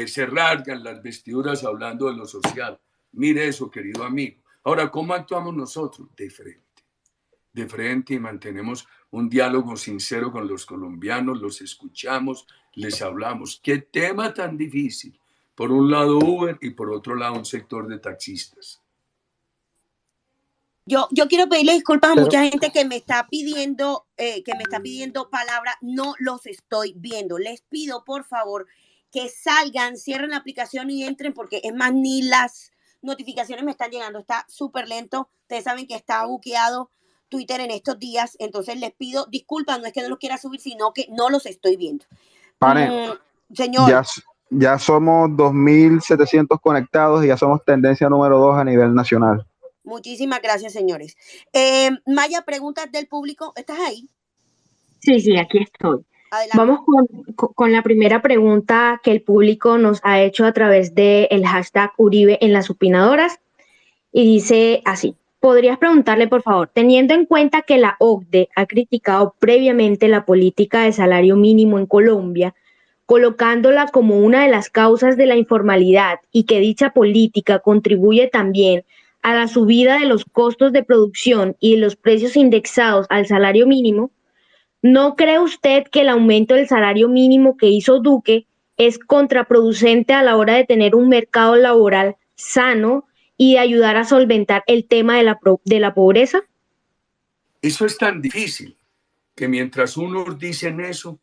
se rasgan las vestiduras hablando de lo social. Mire eso, querido amigo. Ahora, ¿cómo actuamos nosotros? De frente y mantenemos un diálogo sincero con los colombianos, los escuchamos, les hablamos. ¿Qué tema tan difícil? Por un lado Uber y por otro lado un sector de taxistas. Yo quiero pedirle disculpas a mucha gente que me está pidiendo palabra. No los estoy viendo. Les pido, por favor, que salgan, cierren la aplicación y entren, porque es más, ni las notificaciones me están llegando. Está súper lento. Ustedes saben que está buqueado Twitter en estos días. Entonces les pido disculpas. No es que no los quiera subir, sino que no los estoy viendo. Señor. Ya somos 2.700 conectados y ya somos tendencia número 2 a nivel nacional. Muchísimas gracias, señores. Maya, preguntas del público. ¿Estás ahí? Sí, aquí estoy. Adelante. Vamos con la primera pregunta que el público nos ha hecho a través del hashtag Uribe en las opinadoras. Y dice así: ¿podrías preguntarle, por favor, teniendo en cuenta que la OCDE ha criticado previamente la política de salario mínimo en Colombia, colocándola como una de las causas de la informalidad y que dicha política contribuye también a la subida de los costos de producción y de los precios indexados al salario mínimo, ¿no cree usted que el aumento del salario mínimo que hizo Duque es contraproducente a la hora de tener un mercado laboral sano y de ayudar a solventar el tema de la pobreza? Eso es tan difícil que mientras unos dicen eso,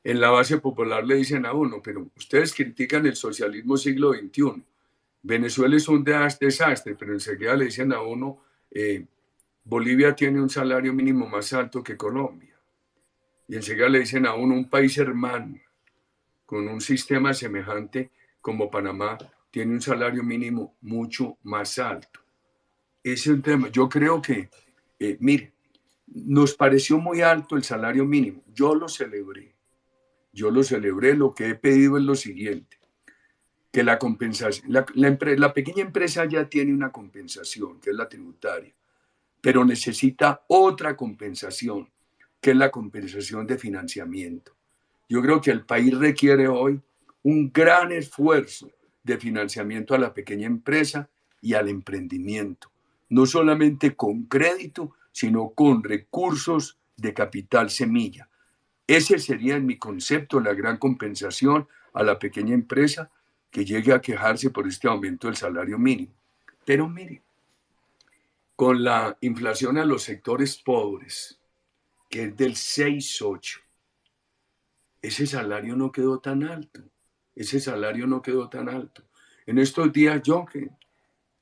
en la base popular le dicen a uno, pero ustedes critican el socialismo siglo XXI. Venezuela es un desastre, pero enseguida le dicen a uno, Bolivia tiene un salario mínimo más alto que Colombia. Y enseguida le dicen a uno, un país hermano, con un sistema semejante como Panamá, tiene un salario mínimo mucho más alto. Ese es un tema. Yo creo que, mire, nos pareció muy alto el salario mínimo. Yo lo celebré. Lo que he pedido es lo siguiente, que la compensación, la pequeña empresa ya tiene una compensación, que es la tributaria, pero necesita otra compensación, que es la compensación de financiamiento. Yo creo que el país requiere hoy un gran esfuerzo de financiamiento a la pequeña empresa y al emprendimiento, no solamente con crédito, sino con recursos de capital semilla. Ese sería, en mi concepto, la gran compensación a la pequeña empresa que llegue a quejarse por este aumento del salario mínimo. Pero mire, con la inflación a los sectores pobres, que es del 6,8, ese salario no quedó tan alto. En estos días yo que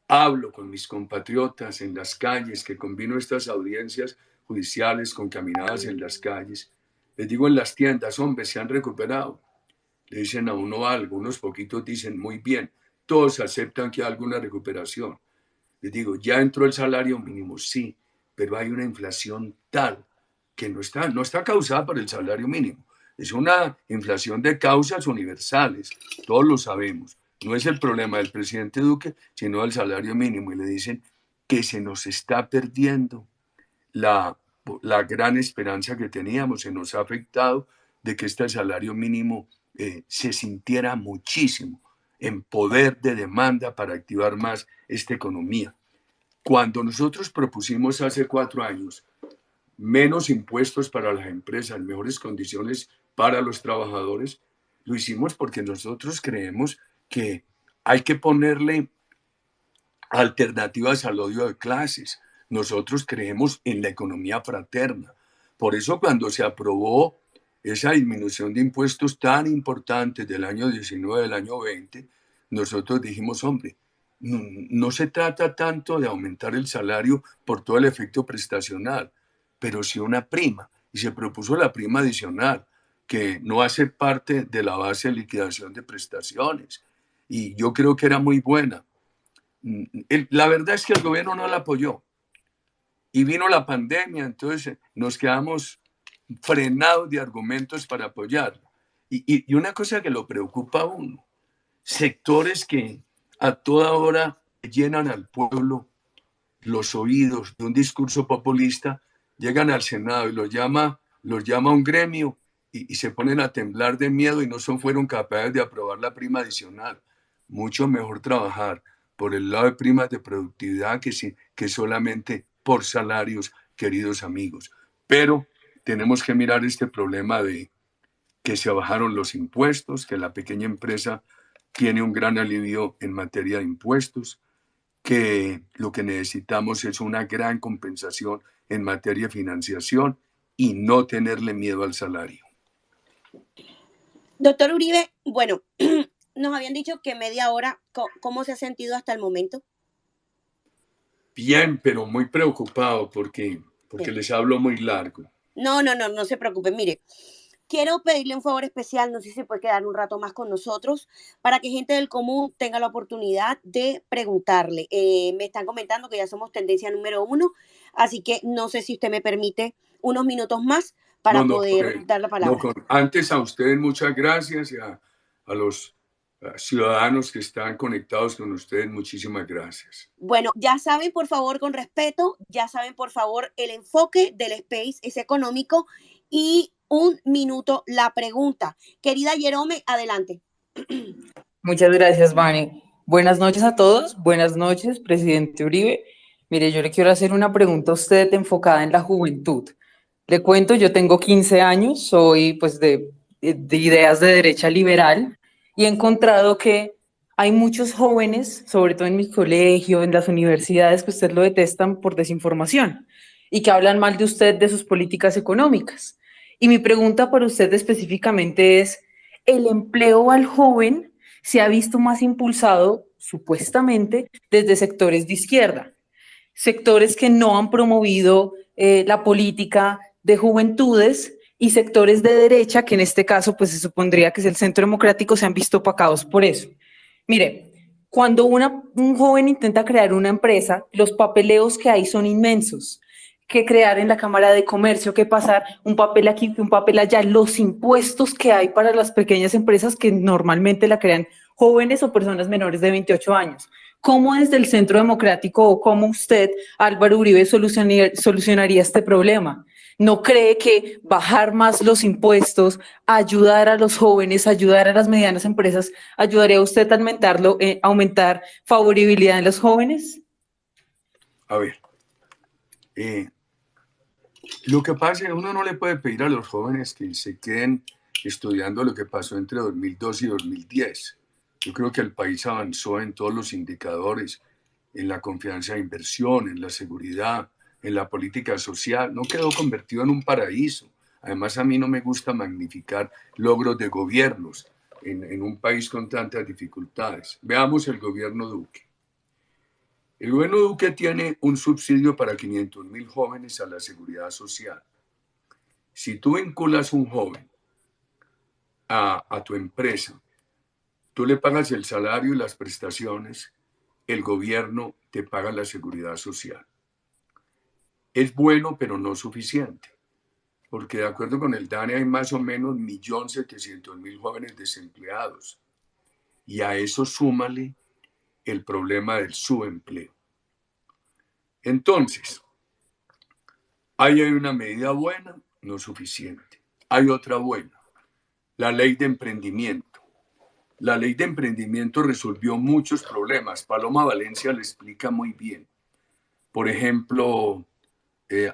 hablo con mis compatriotas en las calles, que combino estas audiencias judiciales con caminadas en las calles, les digo en las tiendas, hombre, se han recuperado. Le dicen a uno algo, unos poquitos dicen muy bien, todos aceptan que hay alguna recuperación. Les digo, ya entró el salario mínimo, sí, pero hay una inflación tal que no está causada por el salario mínimo. Es una inflación de causas universales, todos lo sabemos. No es el problema del presidente Duque, sino del salario mínimo. Y le dicen que se nos está perdiendo la gran esperanza que teníamos, se nos ha afectado de que este salario mínimo se sintiera muchísimo en poder de demanda para activar más esta economía. Cuando nosotros propusimos hace 4 años menos impuestos para las empresas, mejores condiciones para los trabajadores, lo hicimos porque nosotros creemos que hay que ponerle alternativas al odio de clases. Nosotros creemos en la economía fraterna. Por eso cuando se aprobó esa disminución de impuestos tan importante del año 19, del año 20, nosotros dijimos, hombre, no se trata tanto de aumentar el salario por todo el efecto prestacional, pero sí una prima. Y se propuso la prima adicional, que no hace parte de la base de liquidación de prestaciones. Y yo creo que era muy buena. La verdad es que el gobierno no la apoyó. Y vino la pandemia, entonces nos quedamos frenados de argumentos para apoyarla. Y una cosa que lo preocupa a uno, sectores que a toda hora llenan al pueblo los oídos de un discurso populista, llegan al Senado y los llama un gremio y se ponen a temblar de miedo y no fueron capaces de aprobar la prima adicional. Mucho mejor trabajar por el lado de primas de productividad que solamente por salarios, queridos amigos. Pero tenemos que mirar este problema de que se bajaron los impuestos, que la pequeña empresa tiene un gran alivio en materia de impuestos, que lo que necesitamos es una gran compensación en materia de financiación y no tenerle miedo al salario. Doctor Uribe, bueno, nos habían dicho que media hora, ¿cómo se ha sentido hasta el momento? Bien, pero muy preocupado porque les hablo muy largo. No se preocupen. Mire, quiero pedirle un favor especial, no sé si puede quedar un rato más con nosotros, para que gente del común tenga la oportunidad de preguntarle. Me están comentando que ya somos tendencia número 1, así que no sé si usted me permite unos minutos más para poder dar la palabra. Antes a ustedes muchas gracias y a los ciudadanos que están conectados con ustedes, muchísimas gracias. Bueno, ya saben, por favor, con respeto, ya saben, por favor, el enfoque del Space es económico y 1 minuto la pregunta. Querida Jerome, adelante. Muchas gracias, Vane. Buenas noches a todos. Buenas noches, presidente Uribe. Mire, yo le quiero hacer una pregunta a usted enfocada en la juventud. Le cuento, yo tengo 15 años, soy pues de ideas de derecha liberal y he encontrado que hay muchos jóvenes, sobre todo en mi colegio, en las universidades, que usted lo detestan por desinformación y que hablan mal de usted, de sus políticas económicas. Y mi pregunta para usted específicamente es, ¿el empleo al joven se ha visto más impulsado, supuestamente, desde sectores de izquierda? Sectores que no han promovido la política de juventudes y sectores de derecha, que en este caso pues se supondría que es el Centro Democrático, se han visto opacados por eso. Mire, cuando un joven intenta crear una empresa, los papeleos que hay son inmensos. Que crear en la Cámara de Comercio, que pasar un papel aquí, un papel allá, los impuestos que hay para las pequeñas empresas que normalmente la crean jóvenes o personas menores de 28 años. ¿Cómo desde el Centro Democrático o cómo usted, Álvaro Uribe, solucionaría este problema? ¿No cree que bajar más los impuestos, ayudar a los jóvenes, ayudar a las medianas empresas, ayudaría a usted a aumentar favorabilidad en los jóvenes? A ver, lo que pasa es que uno no le puede pedir a los jóvenes que se queden estudiando lo que pasó entre 2002 y 2010. Yo creo que el país avanzó en todos los indicadores, en la confianza de inversión, en la seguridad, en la política social. No quedó convertido en un paraíso. Además, a mí no me gusta magnificar logros de gobiernos en un país con tantas dificultades. Veamos el gobierno Duque. El gobierno Duque tiene un subsidio para 500.000 jóvenes a la seguridad social. Si tú vinculas un joven a tu empresa, tú le pagas el salario y las prestaciones, el gobierno te paga la seguridad social. Es bueno, pero no suficiente, porque de acuerdo con el DANE hay más o menos 1.700.000 jóvenes desempleados. Y a eso súmale el problema del subempleo. Entonces, ahí hay una medida buena, no suficiente. Hay otra buena, la ley de emprendimiento. La ley de emprendimiento resolvió muchos problemas. Paloma Valencia le explica muy bien. Por ejemplo,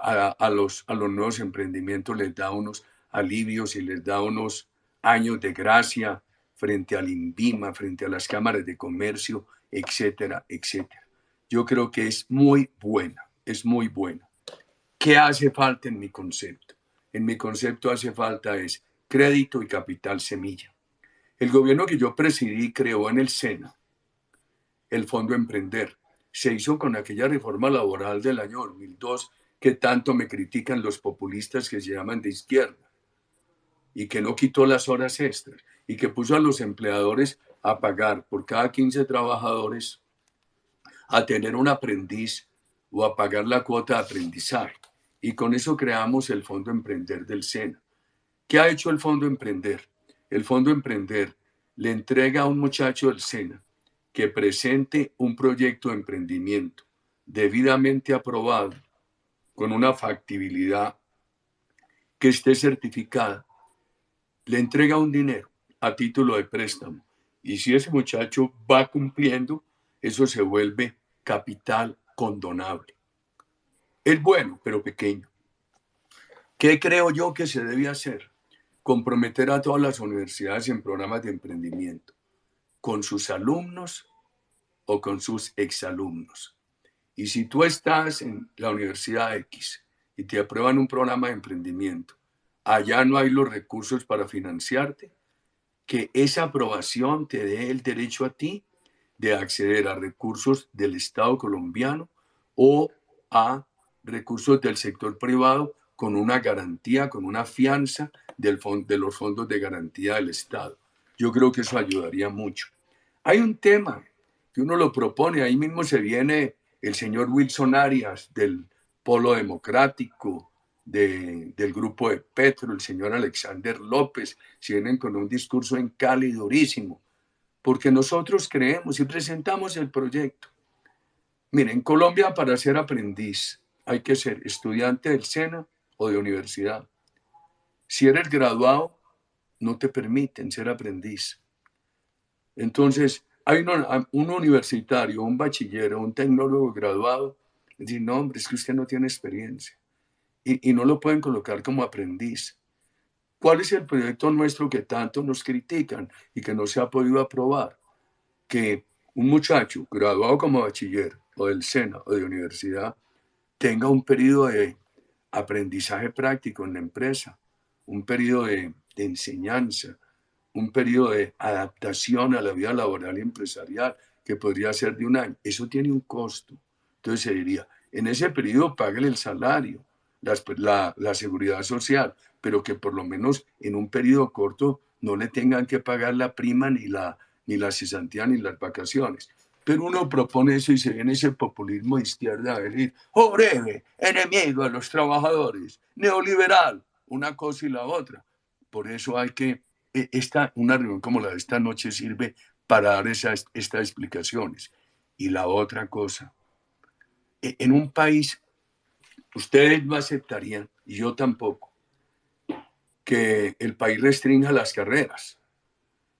a los nuevos emprendimientos les da unos alivios y les da unos años de gracia frente al INVIMA, frente a las cámaras de comercio, etcétera, etcétera. Yo creo que es muy buena, es muy buena. ¿Qué hace falta en mi concepto? En mi concepto hace falta es crédito y capital semilla. El gobierno que yo presidí creó en el SENA el Fondo Emprender. Se hizo con aquella reforma laboral del año 2002 que tanto me critican los populistas que se llaman de izquierda y que no quitó las horas extras y que puso a los empleadores a pagar por cada 15 trabajadores a tener un aprendiz o a pagar la cuota de aprendizaje. Y con eso creamos el Fondo Emprender del SENA. ¿Qué ha hecho el Fondo Emprender? El Fondo Emprender le entrega a un muchacho del SENA que presente un proyecto de emprendimiento debidamente aprobado, con una factibilidad que esté certificada, le entrega un dinero a título de préstamo. Y si ese muchacho va cumpliendo, eso se vuelve capital condonable. Es bueno, pero pequeño. ¿Qué creo yo que se debe hacer? Comprometer a todas las universidades en programas de emprendimiento, con sus alumnos o con sus exalumnos. Y si tú estás en la Universidad X y te aprueban un programa de emprendimiento, allá no hay los recursos para financiarte, que esa aprobación te dé el derecho a ti de acceder a recursos del Estado colombiano o a recursos del sector privado con una garantía, con una fianza de los fondos de garantía del Estado. Yo creo que eso ayudaría mucho. Hay un tema que uno lo propone, ahí mismo se viene el señor Wilson Arias del Polo Democrático, del grupo de Petro, el señor Alexander López, se vienen con un discurso en Cali durísimo, porque nosotros creemos y presentamos el proyecto. Miren, en Colombia para ser aprendiz hay que ser estudiante del SENA o de universidad, Si eres graduado, no te permiten ser aprendiz. Entonces, hay un universitario, un bachiller, un tecnólogo graduado, dice, no, hombre, es que usted no tiene experiencia. Y no lo pueden colocar como aprendiz. ¿Cuál es el proyecto nuestro que tanto nos critican y que no se ha podido aprobar? Que un muchacho graduado como bachiller o del SENA o de universidad tenga un periodo de aprendizaje práctico en la empresa, un periodo de enseñanza, un periodo de adaptación a la vida laboral y empresarial que podría ser de un año. Eso tiene un costo. Entonces se diría, en ese periodo págale el salario, la seguridad social, pero que por lo menos en un periodo corto no le tengan que pagar la prima ni la cesantía ni las vacaciones. Pero uno propone eso y se viene ese populismo de izquierda a decir, Uribe, enemigo de los trabajadores, neoliberal, una cosa y la otra. Por eso hay que, una reunión como la de esta noche sirve para dar estas explicaciones. Y la otra cosa, en un país, ustedes no aceptarían, y yo tampoco, que el país restrinja las carreras,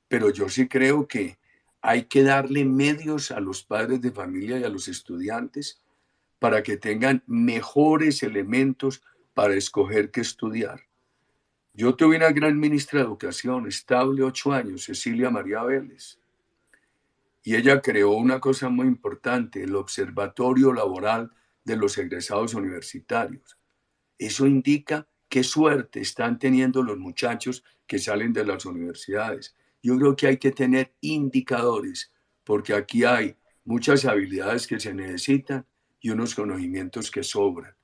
pero yo sí creo que hay que darle medios a los padres de familia y a los estudiantes para que tengan mejores elementos para escoger qué estudiar. Yo tuve una gran ministra de Educación, estable 8 años, Cecilia María Vélez, y ella creó una cosa muy importante, el Observatorio Laboral de los Egresados Universitarios. Eso indica qué suerte están teniendo los muchachos que salen de las universidades. Yo creo que hay que tener indicadores, porque aquí hay muchas habilidades que se necesitan y unos conocimientos que sobran.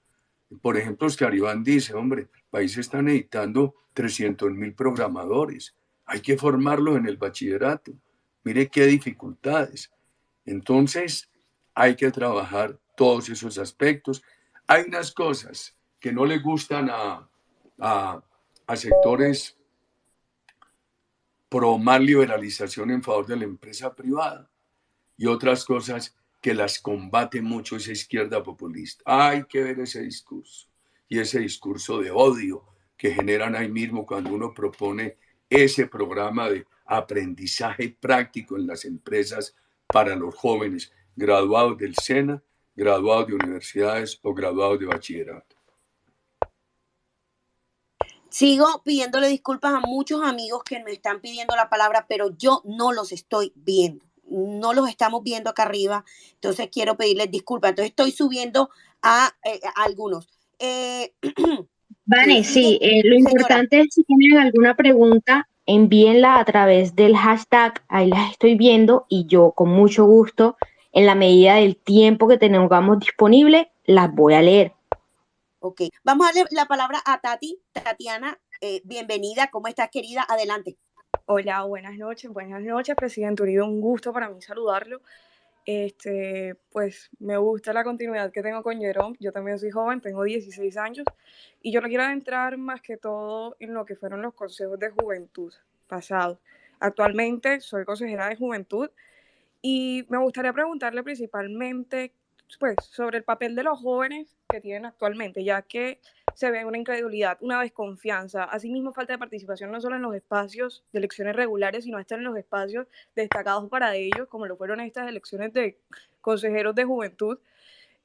Por ejemplo, Oscar Iván dice, hombre, el país está necesitando 300.000 programadores. Hay que formarlos en el bachillerato. Mire qué dificultades. Entonces, hay que trabajar todos esos aspectos. Hay unas cosas que no le gustan a sectores pro más liberalización en favor de la empresa privada y otras cosas que las combate mucho esa izquierda populista. Hay que ver ese discurso y ese discurso de odio que generan ahí mismo cuando uno propone ese programa de aprendizaje práctico en las empresas para los jóvenes graduados del SENA, graduados de universidades o graduados de bachillerato. Sigo pidiéndole disculpas a muchos amigos que me están pidiendo la palabra, pero yo no los estoy viendo. No los estamos viendo acá arriba, entonces quiero pedirles disculpas. Entonces estoy subiendo a algunos. Vane, sí, lo Señora. importante es si tienen alguna pregunta, envíenla a través del hashtag, ahí las estoy viendo y yo con mucho gusto, en la medida del tiempo que tengamos disponible, las voy a leer. Ok, vamos a darle la palabra a Tatiana, bienvenida, ¿cómo estás, querida? Adelante. Hola, buenas noches, presidente Uribe, un gusto para mí saludarlo. Pues me gusta la continuidad que tengo con Jerome, yo también soy joven, tengo 16 años, y yo no quiero adentrar más que todo en lo que fueron los consejos de juventud pasados. Actualmente soy consejera de juventud y me gustaría preguntarle principalmente pues, sobre el papel de los jóvenes que tienen actualmente, ya que se ve una incredulidad, una desconfianza, asimismo falta de participación no solo en los espacios de elecciones regulares, sino hasta en los espacios destacados para ellos, como lo fueron estas elecciones de consejeros de juventud.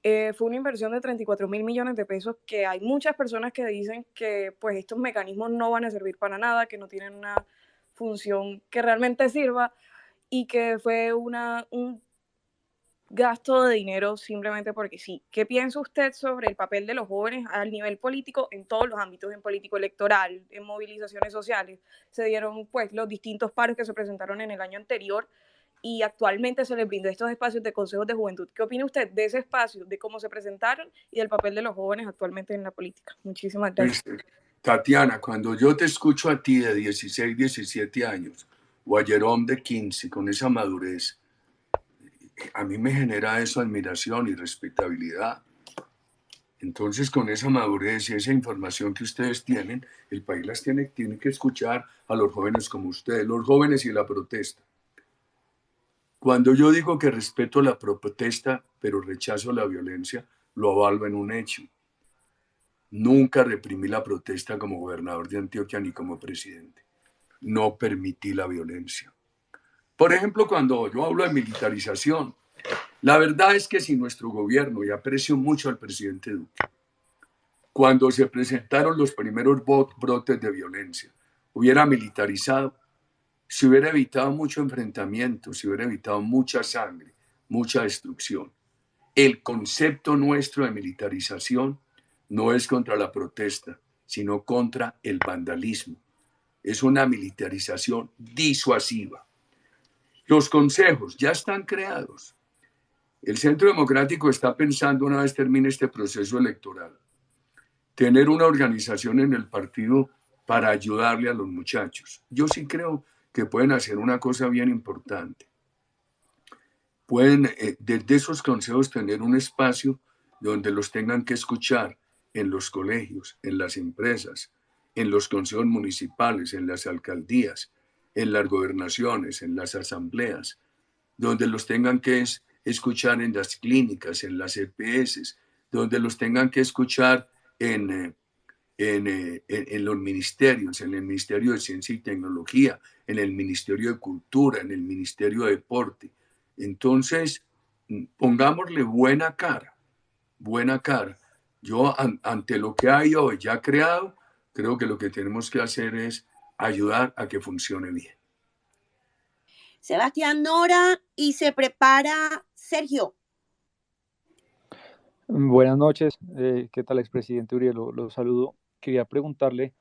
Fue una inversión de 34.000 millones de pesos que hay muchas personas que dicen que pues estos mecanismos no van a servir para nada, que no tienen una función que realmente sirva y que fue un gasto de dinero simplemente porque sí. ¿Qué piensa usted sobre el papel de los jóvenes al nivel político en todos los ámbitos, en político electoral, en movilizaciones sociales? Se dieron pues los distintos paros que se presentaron en el año anterior y actualmente se les brindó estos espacios de consejos de juventud. ¿Qué opina usted de ese espacio, de cómo se presentaron y del papel de los jóvenes actualmente en la política? Muchísimas gracias. Tatiana, cuando yo te escucho a ti de 16, 17 años o a Jerome de 15 con esa madurez, a mí me genera eso admiración y respetabilidad. Entonces, con esa madurez y esa información que ustedes tienen, el país las tiene que escuchar a los jóvenes como ustedes, los jóvenes y la protesta. Cuando yo digo que respeto la protesta, pero rechazo la violencia, lo avalo en un hecho. Nunca reprimí la protesta como gobernador de Antioquia ni como presidente. No permití la violencia. Por ejemplo, cuando yo hablo de militarización, la verdad es que si nuestro gobierno, y aprecio mucho al presidente Duque, cuando se presentaron los primeros brotes de violencia, hubiera militarizado, se hubiera evitado mucho enfrentamiento, se hubiera evitado mucha sangre, mucha destrucción. El concepto nuestro de militarización no es contra la protesta, sino contra el vandalismo. Es una militarización disuasiva. Los consejos ya están creados. El Centro Democrático está pensando, una vez termine este proceso electoral, tener una organización en el partido para ayudarle a los muchachos. Yo sí creo que pueden hacer una cosa bien importante. Pueden desde esos consejos tener un espacio donde los tengan que escuchar en los colegios, en las empresas, en los consejos municipales, en las alcaldías, en las gobernaciones, en las asambleas, donde los tengan que escuchar en las clínicas, en las EPS, donde los tengan que escuchar en los ministerios, en el Ministerio de Ciencia y Tecnología, en el Ministerio de Cultura, en el Ministerio de Deporte. Entonces, pongámosle buena cara, buena cara. Yo, ante lo que hay hoy ya creado, creo que lo que tenemos que hacer es ayudar a que funcione bien. Sebastián Nora, y se prepara Sergio. Buenas noches, ¿qué tal, expresidente Uribe? Lo saludo. Quería preguntarle,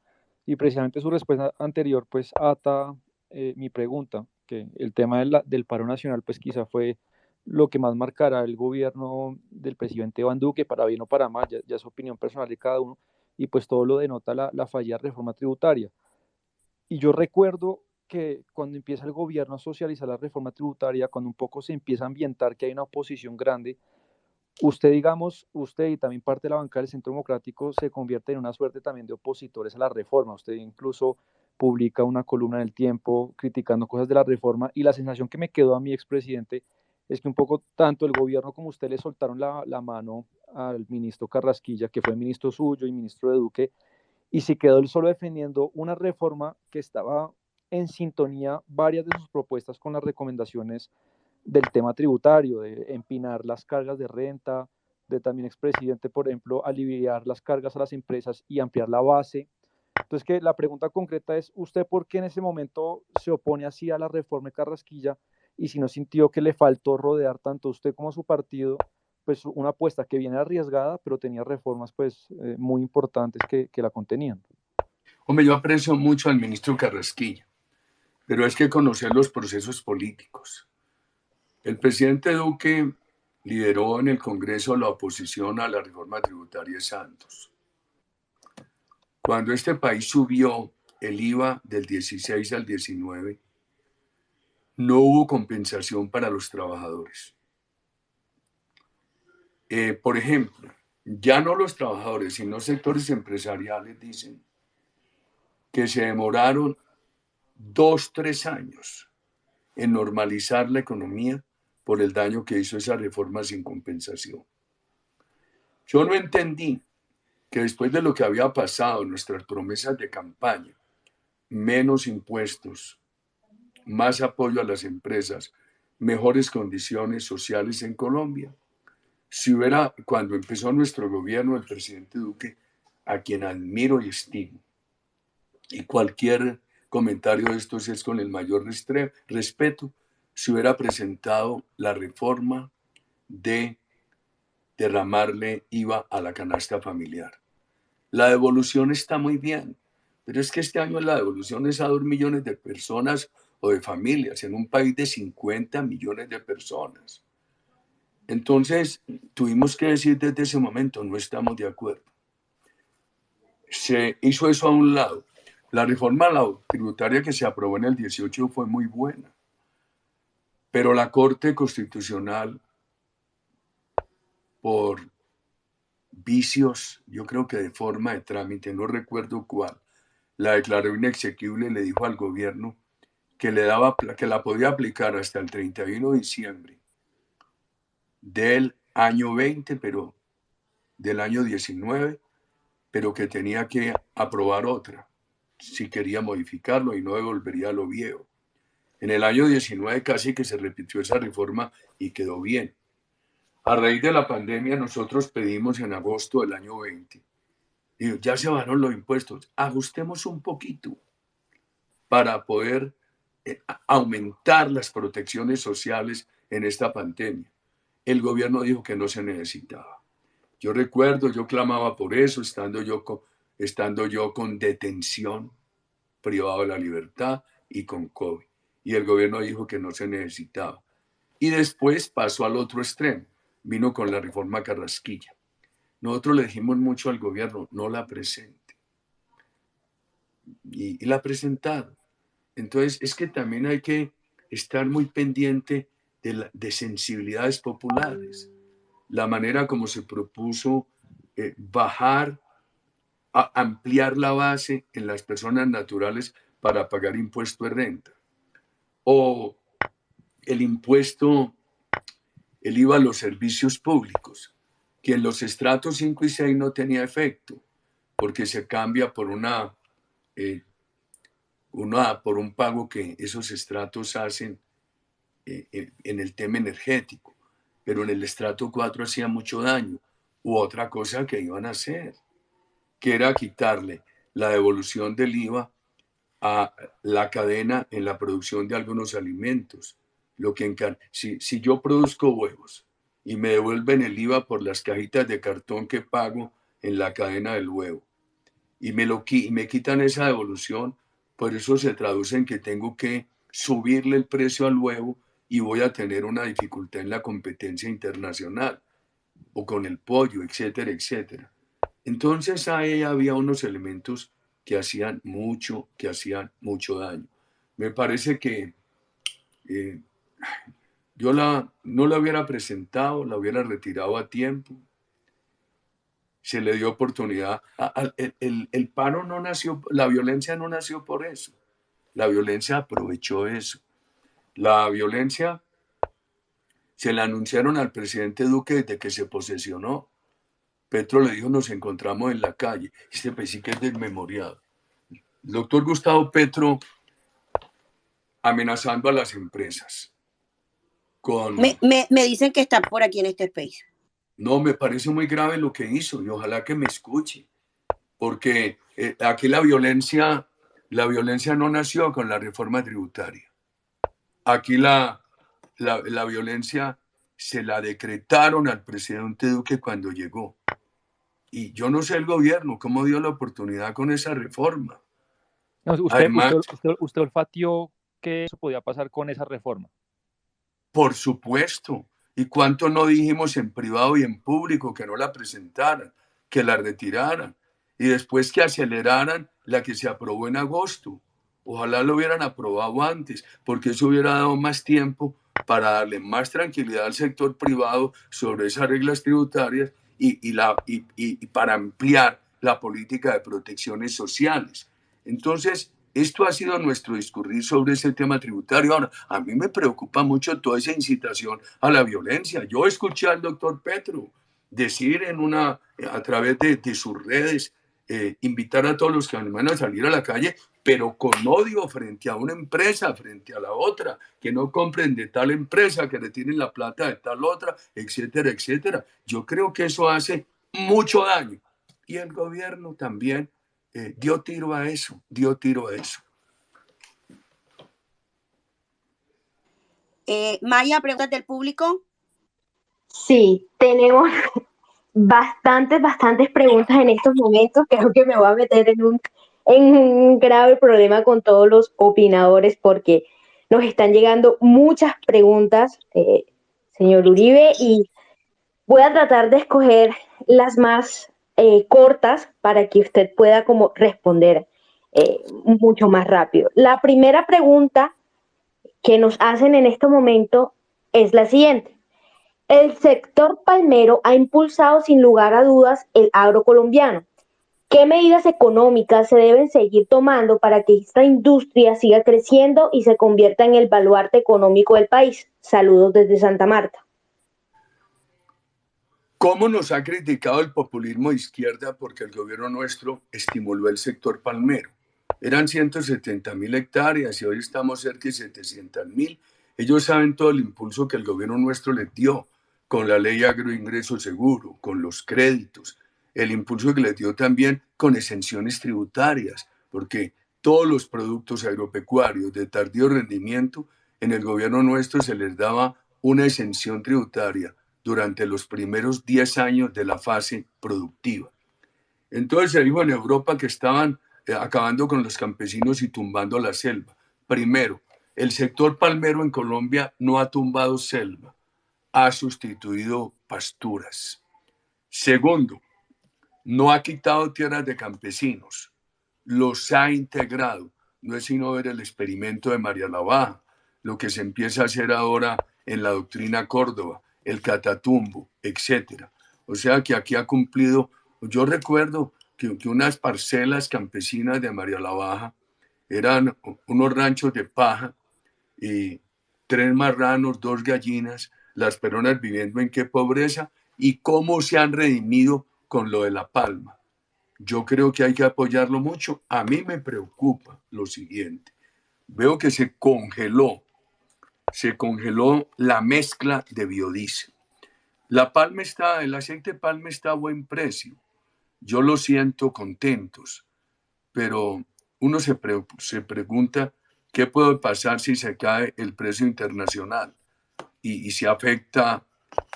y precisamente su respuesta anterior pues ata mi pregunta, que el tema del paro nacional pues quizá fue lo que más marcará el gobierno del presidente Iván Duque, para bien o para mal, ya es opinión personal de cada uno, y pues todo lo denota la fallida reforma tributaria. Y yo recuerdo que cuando empieza el gobierno a socializar la reforma tributaria, cuando un poco se empieza a ambientar que hay una oposición grande, usted y también parte de la banca del Centro Democrático se convierte en una suerte también de opositores a la reforma. Usted incluso publica una columna en El Tiempo criticando cosas de la reforma, y la sensación que me quedó a mi expresidente es que un poco tanto el gobierno como usted le soltaron la mano al ministro Carrasquilla, que fue ministro suyo y ministro de Duque, y se quedó él solo defendiendo una reforma que estaba en sintonía varias de sus propuestas con las recomendaciones del tema tributario, de empinar las cargas de renta, de también, expresidente, por ejemplo, aliviar las cargas a las empresas y ampliar la base. Entonces, que la pregunta concreta es, ¿usted por qué en ese momento se opone así a la reforma de Carrasquilla? Y si no sintió que le faltó rodear tanto a usted como a su partido, pues una apuesta que viene arriesgada, pero tenía reformas pues muy importantes que la contenían. Hombre, yo aprecio mucho al ministro Carrasquilla, pero es que conocer los procesos políticos. El presidente Duque lideró en el Congreso la oposición a la reforma tributaria de Santos. Cuando este país subió el IVA del 16 al 19, no hubo compensación para los trabajadores. Por ejemplo, ya no los trabajadores, sino sectores empresariales dicen que se demoraron 2-3 años en normalizar la economía por el daño que hizo esa reforma sin compensación. Yo no entendí que después de lo que había pasado, nuestras promesas de campaña, menos impuestos, más apoyo a las empresas, mejores condiciones sociales en Colombia, si hubiera, cuando empezó nuestro gobierno, el presidente Duque, a quien admiro y estimo, y cualquier comentario de estos es con el mayor respeto, se hubiera presentado la reforma de derramarle IVA a la canasta familiar. La devolución está muy bien, pero es que este año la devolución es a 2 millones de personas o de familias en un país de 50 millones de personas. Entonces, tuvimos que decir desde ese momento, no estamos de acuerdo. Se hizo eso a un lado. La reforma tributaria que se aprobó en el 18 fue muy buena, pero la Corte Constitucional, por vicios, yo creo que de forma de trámite, no recuerdo cuál, la declaró inexequible y le dijo al gobierno que la podía aplicar hasta el 31 de diciembre del año 20, pero del año 19, pero que tenía que aprobar otra si quería modificarlo y no devolvería a lo viejo. En el año 19 casi que se repitió esa reforma y quedó bien. A raíz de la pandemia nosotros pedimos en agosto del año 20, y ya se bajaron los impuestos, ajustemos un poquito para poder aumentar las protecciones sociales en esta pandemia. El gobierno dijo que no se necesitaba. Yo recuerdo, yo clamaba por eso, estando yo con detención, privado de la libertad y con COVID. Y el gobierno dijo que no se necesitaba. Y después pasó al otro extremo, vino con la reforma Carrasquilla. Nosotros le dijimos mucho al gobierno, no la presente. Y la presentaron. Entonces, es que también hay que estar muy pendiente de sensibilidades populares. La manera como se propuso ampliar la base en las personas naturales para pagar impuesto de renta. O el IVA a los servicios públicos, que en los estratos 5 y 6 no tenía efecto, porque se cambia por por un pago que esos estratos hacen en el tema energético, pero en el estrato 4 hacía mucho daño. U otra cosa que iban a hacer, que era quitarle la devolución del IVA a la cadena en la producción de algunos alimentos. Si yo produzco huevos y me devuelven el IVA por las cajitas de cartón que pago en la cadena del huevo y me quitan esa devolución, por eso se traduce en que tengo que subirle el precio al huevo y voy a tener una dificultad en la competencia internacional o con el pollo, etcétera, etcétera. Entonces ahí había unos elementos que hacían mucho daño. Me parece que yo no la hubiera presentado, la hubiera retirado a tiempo. Se le dio oportunidad. El paro no nació, la violencia no nació por eso. La violencia aprovechó eso. La violencia se la anunciaron al presidente Duque desde que se posesionó. Petro le dijo, nos encontramos en la calle. Pues sí que es desmemoriado. El doctor Gustavo Petro amenazando a las empresas. Me dicen que está por aquí en este space. No, me parece muy grave lo que hizo y ojalá que me escuche. Porque aquí la violencia no nació con la reforma tributaria. Aquí la violencia se la decretaron al presidente Duque cuando llegó. Y yo no sé el gobierno cómo dio la oportunidad con esa reforma. No, usted olfateó que eso podía pasar con esa reforma. Por supuesto. ¿Y cuánto no dijimos en privado y en público que no la presentaran, que la retiraran? Y después que aceleraran la que se aprobó en agosto. Ojalá lo hubieran aprobado antes, porque eso hubiera dado más tiempo para darle más tranquilidad al sector privado sobre esas reglas tributarias y para ampliar la política de protecciones sociales. Entonces, esto ha sido nuestro discurrir sobre ese tema tributario. Ahora, a mí me preocupa mucho toda esa incitación a la violencia. Yo escuché al doctor Petro decir a través de sus redes, invitar a todos los que van a salir a la calle, pero con odio frente a una empresa, frente a la otra, que no compren de tal empresa, que retiren la plata de tal otra, etcétera, etcétera. Yo creo que eso hace mucho daño. Y el gobierno también dio tiro a eso. Maya, preguntas del público. Sí, tenemos bastantes preguntas en estos momentos. Creo que me voy a meter en un grave problema con todos los opinadores porque nos están llegando muchas preguntas, señor Uribe, y voy a tratar de escoger las más cortas para que usted pueda como responder mucho más rápido. La primera pregunta que nos hacen en este momento es la siguiente. El sector palmero ha impulsado sin lugar a dudas el agro colombiano. ¿Qué medidas económicas se deben seguir tomando para que esta industria siga creciendo y se convierta en el baluarte económico del país? Saludos desde Santa Marta. ¿Cómo nos ha criticado el populismo de izquierda? Porque el gobierno nuestro estimuló el sector palmero. Eran 170.000 hectáreas y hoy estamos cerca de 700.000. Ellos saben todo el impulso que el gobierno nuestro les dio con la ley agroingreso seguro, con los créditos, el impulso que les dio también con exenciones tributarias, porque todos los productos agropecuarios de tardío rendimiento, en el gobierno nuestro se les daba una exención tributaria durante los primeros 10 años de la fase productiva. Entonces se dijo en Europa que estaban acabando con los campesinos y tumbando la selva. Primero, el sector palmero en Colombia no ha tumbado selva, ha sustituido pasturas. Segundo, no ha quitado tierras de campesinos, los ha integrado. No es sino ver el experimento de María la Baja, lo que se empieza a hacer ahora en la doctrina Córdoba, el Catatumbo, etc. O sea que aquí ha cumplido. Yo recuerdo que unas parcelas campesinas de María la Baja eran unos ranchos de paja y 3 marranos, 2 gallinas, las personas viviendo en qué pobreza y cómo se han redimido con lo de la palma. Yo creo que hay que apoyarlo mucho. A mí me preocupa lo siguiente. Veo que se congeló la mezcla de biodiesel. El aceite de palma está a buen precio. Yo lo siento contentos, pero uno se pregunta qué puede pasar si se cae el precio internacional y se afecta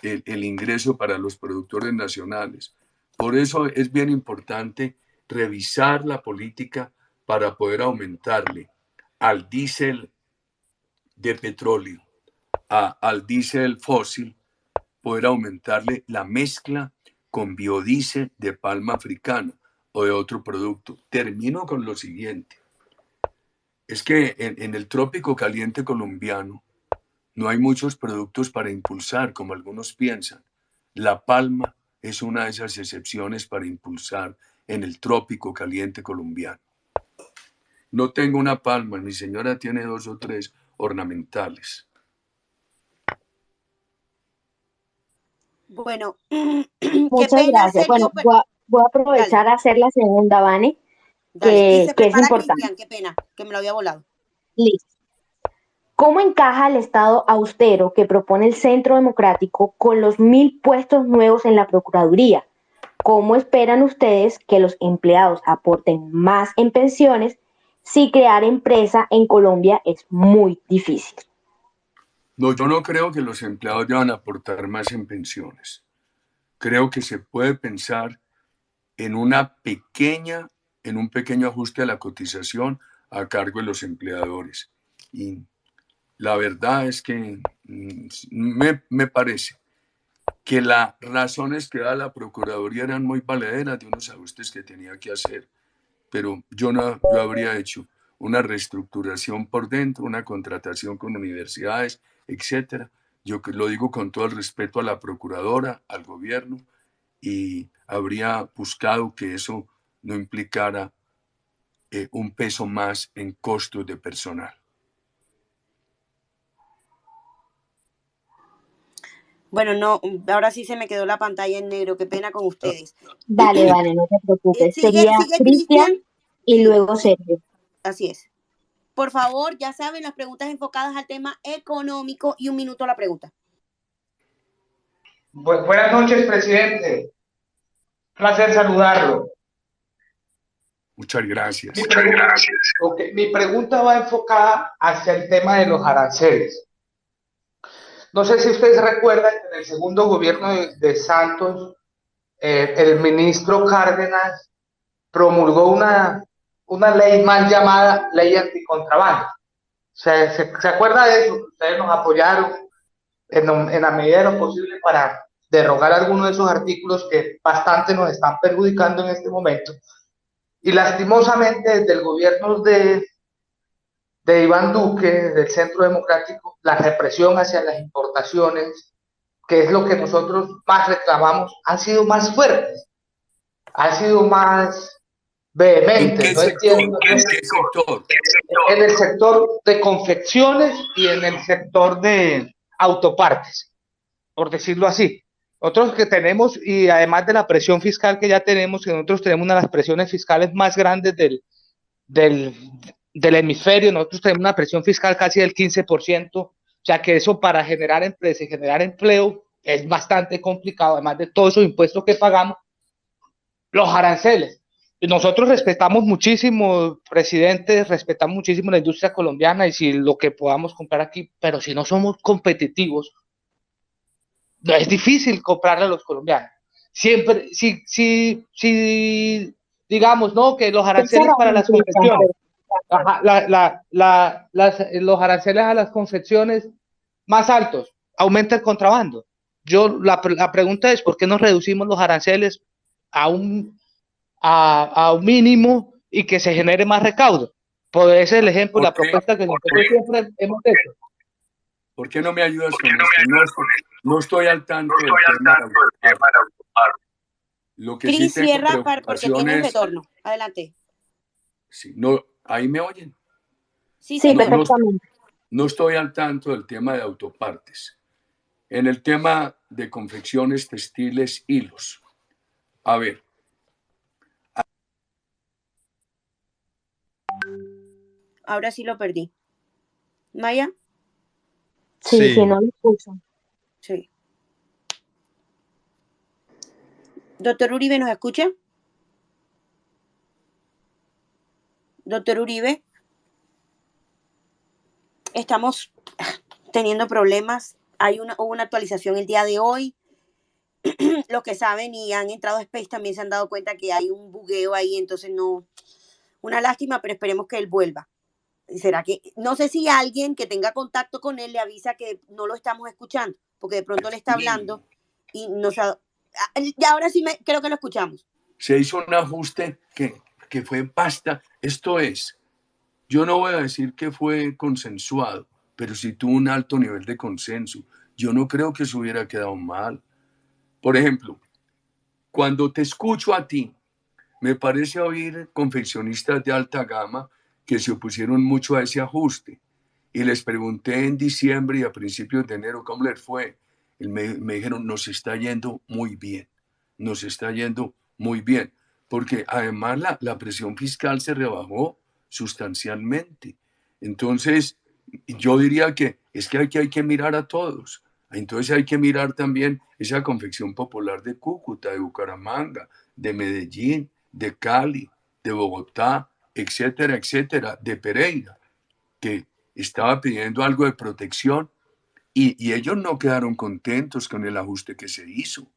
el ingreso para los productores nacionales. Por eso es bien importante revisar la política para poder aumentarle al diésel de petróleo, al diésel fósil, poder aumentarle la mezcla con biodiesel de palma africana o de otro producto. Termino con lo siguiente. Es que en el trópico caliente colombiano no hay muchos productos para impulsar, como algunos piensan. La palma es una de esas excepciones para impulsar en el trópico caliente colombiano. No tengo una palma, mi señora tiene 2 o 3 ornamentales. Bueno, muchas gracias. Sergio, bueno, voy a aprovechar a hacer la segunda, Vane, que es importante. Cristian, qué pena, que me lo había volado. Listo. ¿Cómo encaja el Estado austero que propone el Centro Democrático con los 1.000 puestos nuevos en la Procuraduría? ¿Cómo esperan ustedes que los empleados aporten más en pensiones si crear empresa en Colombia es muy difícil? No, yo no creo que los empleados deban aportar más en pensiones. Creo que se puede pensar en un pequeño ajuste a la cotización a cargo de los empleadores. Y la verdad es que me parece que las razones que da la Procuraduría eran muy valederas de unos ajustes que tenía que hacer, pero yo habría hecho una reestructuración por dentro, una contratación con universidades, etcétera. Yo lo digo con todo el respeto a la Procuradora, al gobierno, y habría buscado que eso no implicara un peso más en costos de personal. Bueno, no, ahora sí se me quedó la pantalla en negro, qué pena con ustedes. Dale, no te preocupes. Sería Cristian y luego Sergio. Así es. Por favor, ya saben, las preguntas enfocadas al tema económico y 1 minuto la pregunta. Buenas noches, presidente. Placer saludarlo. Muchas gracias. Mi pregunta va enfocada hacia el tema de los aranceles. No sé si ustedes recuerdan que en el segundo gobierno de Santos, el ministro Cárdenas promulgó una ley mal llamada ley anticontrabando. ¿Se acuerda de eso? Ustedes nos apoyaron en la medida de lo posible para derogar algunos de esos artículos que bastante nos están perjudicando en este momento. Y lastimosamente desde el gobierno de Iván Duque, del Centro Democrático, la represión hacia las importaciones, que es lo que nosotros más reclamamos, han sido más fuertes, han sido más vehementes. ¿En qué sector? En el sector de confecciones y en el sector de autopartes, por decirlo así. Nosotros que tenemos, y además de la presión fiscal que ya tenemos, que nosotros tenemos una de las presiones fiscales más grandes del hemisferio, nosotros tenemos una presión fiscal casi del 15%, o sea que eso para generar empresas y generar empleo es bastante complicado, además de todos esos impuestos que pagamos, los aranceles. Y nosotros respetamos muchísimo, presidente, respetamos muchísimo la industria colombiana y si lo que podamos comprar aquí, pero si no somos competitivos, es difícil comprarle a los colombianos. Siempre, si digamos, ¿no? Que los aranceles para las confecciones, los aranceles a las confecciones más altos, aumenta el contrabando. La pregunta es, ¿por qué no reducimos los aranceles a un mínimo y que se genere más recaudo? Pues ese es el ejemplo, la propuesta que nosotros siempre hemos hecho. ¿Por qué no me ayudas con esto? No estoy al tanto del tema. Lo que Cris, sí tengo cierra porque preocupación tienes es... retorno. Adelante. Sí, no, ¿ahí me oyen? Sí, perfectamente. No estoy al tanto del tema de autopartes. En el tema de confecciones, textiles, hilos. A ver. Ahora sí lo perdí. ¿Maya? Sí, no lo escucho. Sí. Doctor Uribe, ¿nos escucha? Doctor Uribe. Estamos teniendo problemas. Hubo una actualización el día de hoy. Los que saben y han entrado a Space también se han dado cuenta que hay un bugueo ahí, entonces no, una lástima, pero esperemos que él vuelva. ¿Será que, no sé si alguien que tenga contacto con él le avisa que no lo estamos escuchando, porque de pronto le está hablando y ya ahora sí creo que lo escuchamos. Se hizo un ajuste que fue basta. Esto es, yo no voy a decir que fue consensuado, pero sí tuvo un alto nivel de consenso. Yo no creo que se hubiera quedado mal. Por ejemplo, cuando te escucho a ti, me parece oír confeccionistas de alta gama que se opusieron mucho a ese ajuste. Y les pregunté en diciembre y a principios de enero cómo les fue. Y me dijeron, nos está yendo muy bien. Nos está yendo muy bien. Porque además la presión fiscal se rebajó sustancialmente. Entonces, yo diría que es que hay que mirar a todos. Entonces hay que mirar también esa confección popular de Cúcuta, de Bucaramanga, de Medellín, de Cali, de Bogotá, etcétera, etcétera, de Pereira, que estaba pidiendo algo de protección y ellos no quedaron contentos con el ajuste que se hizo.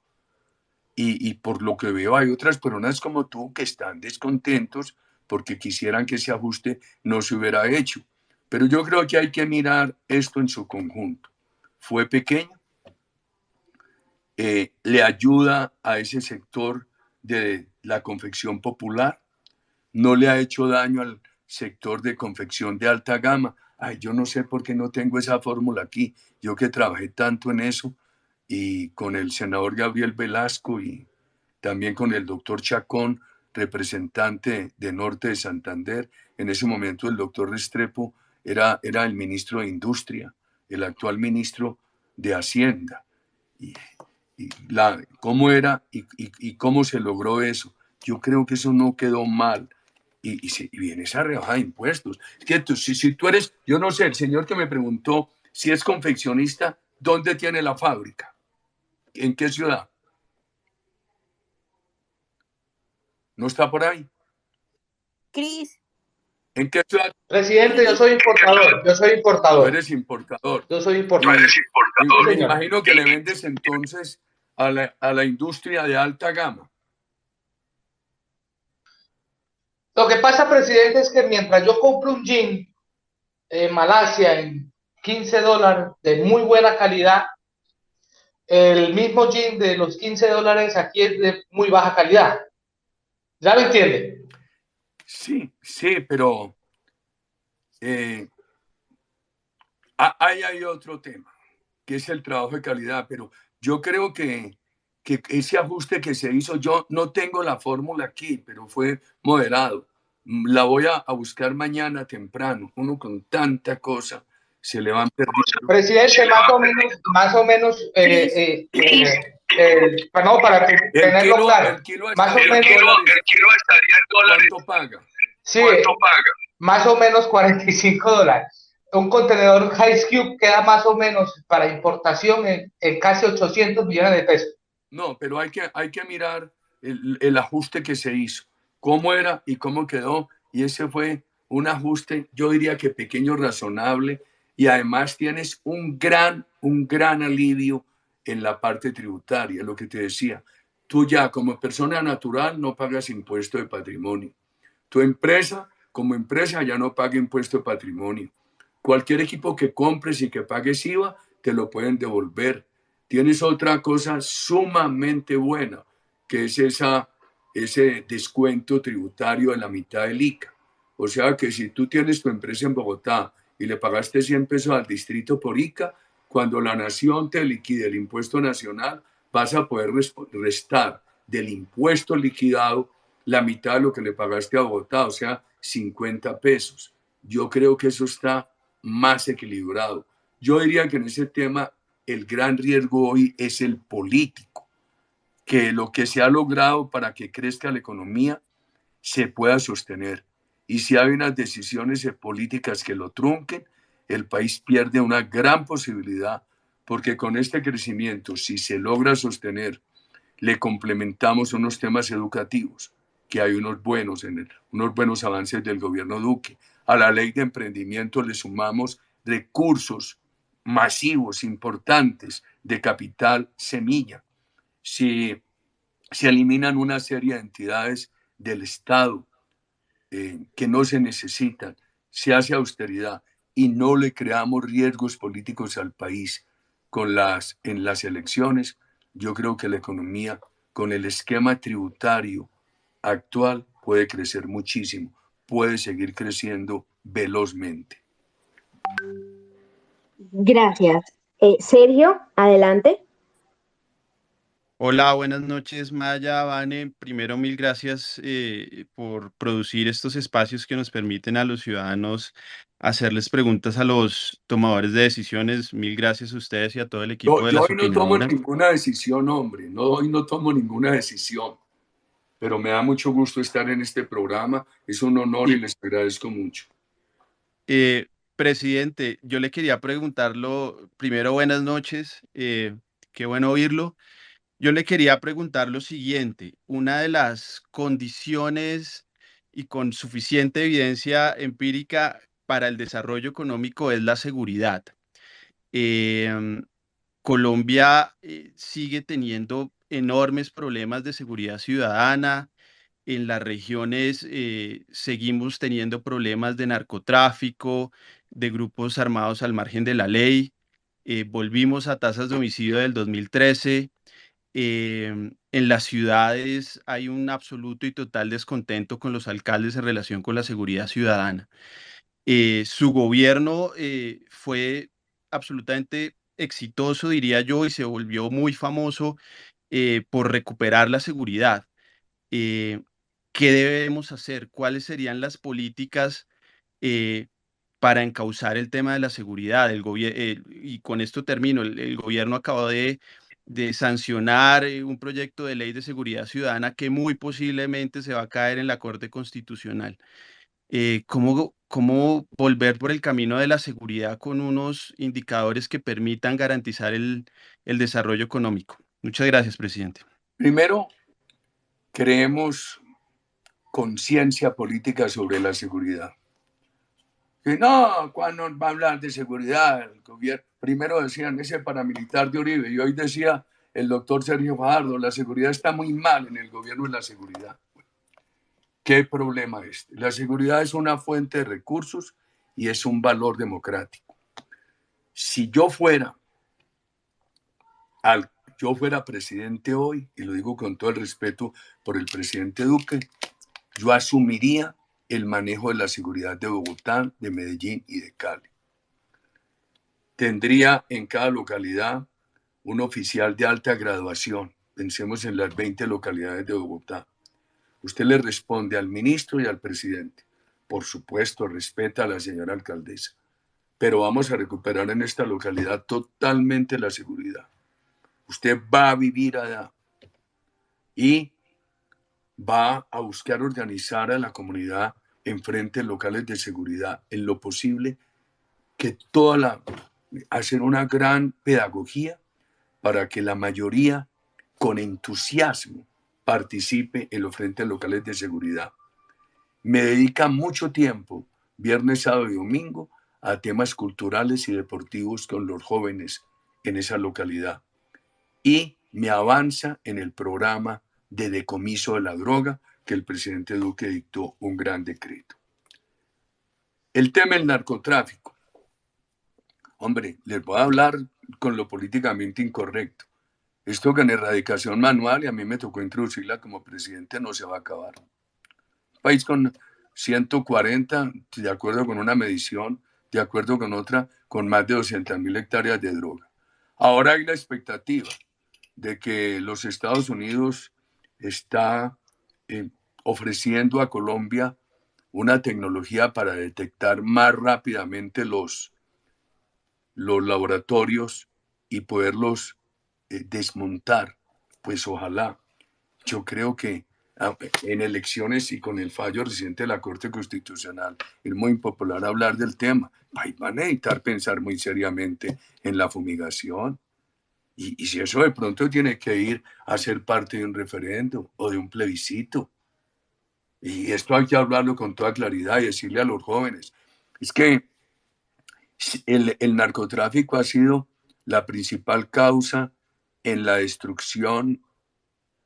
Y por lo que veo hay otras personas como tú que están descontentos porque quisieran que ese ajuste no se hubiera hecho. Pero yo creo que hay que mirar esto en su conjunto. Fue pequeño, le ayuda a ese sector de la confección popular, no le ha hecho daño al sector de confección de alta gama. Ay, yo no sé por qué no tengo esa fórmula aquí. Yo que trabajé tanto en eso y con el senador Gabriel Velasco y también con el doctor Chacón, representante de Norte de Santander. En ese momento el doctor Restrepo era el ministro de Industria, el actual ministro de Hacienda. Cómo era y cómo se logró eso. Yo creo que eso no quedó mal. Y viene esa rebaja de impuestos. Es que si tú eres, yo no sé, el señor que me preguntó si es confeccionista, ¿dónde tiene la fábrica? ¿En qué ciudad? ¿No está por ahí? Cris. ¿En qué ciudad? Presidente, yo soy importador. Tú eres importador. Yo soy importador. Y me imagino que le vendes entonces a la industria de alta gama. Lo que pasa, presidente, es que mientras yo compro un jean en Malasia en $15 de muy buena calidad, el mismo jean de los $15 aquí es de muy baja calidad. ¿Ya lo entiende? Sí, pero ahí hay otro tema, que es el trabajo de calidad, pero yo creo que ese ajuste que se hizo, yo no tengo la fórmula aquí, pero fue moderado. La voy a buscar mañana temprano. Uno con tanta cosa se le van perdiendo. Presidente, más o menos no, para tenerlo claro. El kilo Más o estaría menos, el kilo estaría en dólares. ¿Cuánto paga? Sí, más o menos $45. Un contenedor Ice Cube queda más o menos para importación en casi 800 millones de pesos. No, pero hay que mirar el ajuste que se hizo, cómo era y cómo quedó, y ese fue un ajuste, yo diría que pequeño, razonable, y además tienes un gran alivio en la parte tributaria, lo que te decía. Tú ya como persona natural no pagas impuesto de patrimonio. Tu empresa, como empresa, ya no paga impuesto de patrimonio. Cualquier equipo que compres y que pagues IVA, te lo pueden devolver. Tienes otra cosa sumamente buena, que es ese descuento tributario de la mitad del ICA. O sea que si tú tienes tu empresa en Bogotá y le pagaste 100 pesos al distrito por ICA, cuando la nación te liquide el impuesto nacional, vas a poder restar del impuesto liquidado la mitad de lo que le pagaste a Bogotá, o sea, 50 pesos. Yo creo que eso está más equilibrado. Yo diría que en ese tema el gran riesgo hoy es el político, que lo que se ha logrado para que crezca la economía se pueda sostener. Y si hay unas decisiones políticas que lo trunquen, el país pierde una gran posibilidad, porque con este crecimiento, si se logra sostener, le complementamos unos temas educativos, que hay unos buenos avances del gobierno Duque. A la ley de emprendimiento le sumamos recursos masivos, importantes, de capital semilla. Si se eliminan una serie de entidades del Estado que no se necesitan, se hace austeridad y no le creamos riesgos políticos al país en las elecciones, yo creo que la economía con el esquema tributario actual puede crecer muchísimo, puede seguir creciendo velozmente. Gracias. Sergio, adelante. Hola, buenas noches, Maya, Vane. Primero, mil gracias por producir estos espacios que nos permiten a los ciudadanos hacerles preguntas a los tomadores de decisiones. Mil gracias a ustedes y a todo el equipo de Yo las hoy no tomo opinadoras. ninguna decisión, hombre, hoy no tomo ninguna decisión, pero me da mucho gusto estar en este programa, es un honor y les agradezco mucho. Presidente, yo le quería preguntarlo, primero, buenas noches, qué bueno oírlo. Yo le quería preguntar lo siguiente, una de las condiciones y con suficiente evidencia empírica para el desarrollo económico es la seguridad. Colombia sigue teniendo enormes problemas de seguridad ciudadana. En las regiones seguimos teniendo problemas de narcotráfico, de grupos armados al margen de la ley. Volvimos a tasas de homicidio del 2013. En las ciudades hay un absoluto y total descontento con los alcaldes en relación con la seguridad ciudadana. Su gobierno fue absolutamente exitoso, diría yo, y se volvió muy famoso por recuperar la seguridad. Eh, ¿Qué debemos hacer? ¿Cuáles serían las políticas eh, para encauzar el tema de la seguridad? Y con esto termino, el gobierno acabó de sancionar un proyecto de ley de seguridad ciudadana que muy posiblemente se va a caer en la Corte Constitucional. ¿Cómo volver por el camino de la seguridad con unos indicadores que permitan garantizar el desarrollo económico? Muchas gracias, presidente. Primero, creemos conciencia política sobre la seguridad. Que no, cuando va a hablar de seguridad, el gobierno, primero decían ese paramilitar de Uribe, y hoy decía el doctor Sergio Fajardo, la seguridad está muy mal en el gobierno de la seguridad. ¿Qué problema es? La seguridad es una fuente de recursos y es un valor democrático. Si yo fuera presidente hoy, y lo digo con todo el respeto por el presidente Duque, yo asumiría el manejo de la seguridad de Bogotá, de Medellín y de Cali. Tendría en cada localidad un oficial de alta graduación. Pensemos en las 20 localidades de Bogotá. Usted le responde al ministro y al presidente. Por supuesto, respeta a la señora alcaldesa, pero vamos a recuperar en esta localidad totalmente la seguridad. usted va a vivir allá y va a buscar organizar a la comunidad en frentes locales de seguridad, en lo posible, que hacer una gran pedagogía para que la mayoría con entusiasmo participe en los frentes locales de seguridad. Me dedica mucho tiempo, viernes, sábado y domingo, a temas culturales y deportivos con los jóvenes en esa localidad. Y me avanza en el programa de decomiso de la droga que el presidente Duque dictó un gran decreto. El tema del narcotráfico. Hombre, les voy a hablar con lo políticamente incorrecto. Esto con erradicación manual, y a mí me tocó introducirla como presidente, no se va a acabar. Un país con 140, de acuerdo con una medición, de acuerdo con otra, con más de 200.000 hectáreas de droga. Ahora hay la expectativa de que los Estados Unidos está ofreciendo a Colombia una tecnología para detectar más rápidamente los laboratorios y poderlos desmontar. Pues ojalá. Yo creo que en elecciones y con el fallo reciente de la Corte Constitucional es muy impopular hablar del tema. Ahí van a necesitar pensar muy seriamente en la fumigación. Y si eso de pronto tiene que ir a ser parte de un referendo o de un plebiscito. Y esto hay que hablarlo con toda claridad y decirle a los jóvenes. Es que el narcotráfico ha sido la principal causa en la destrucción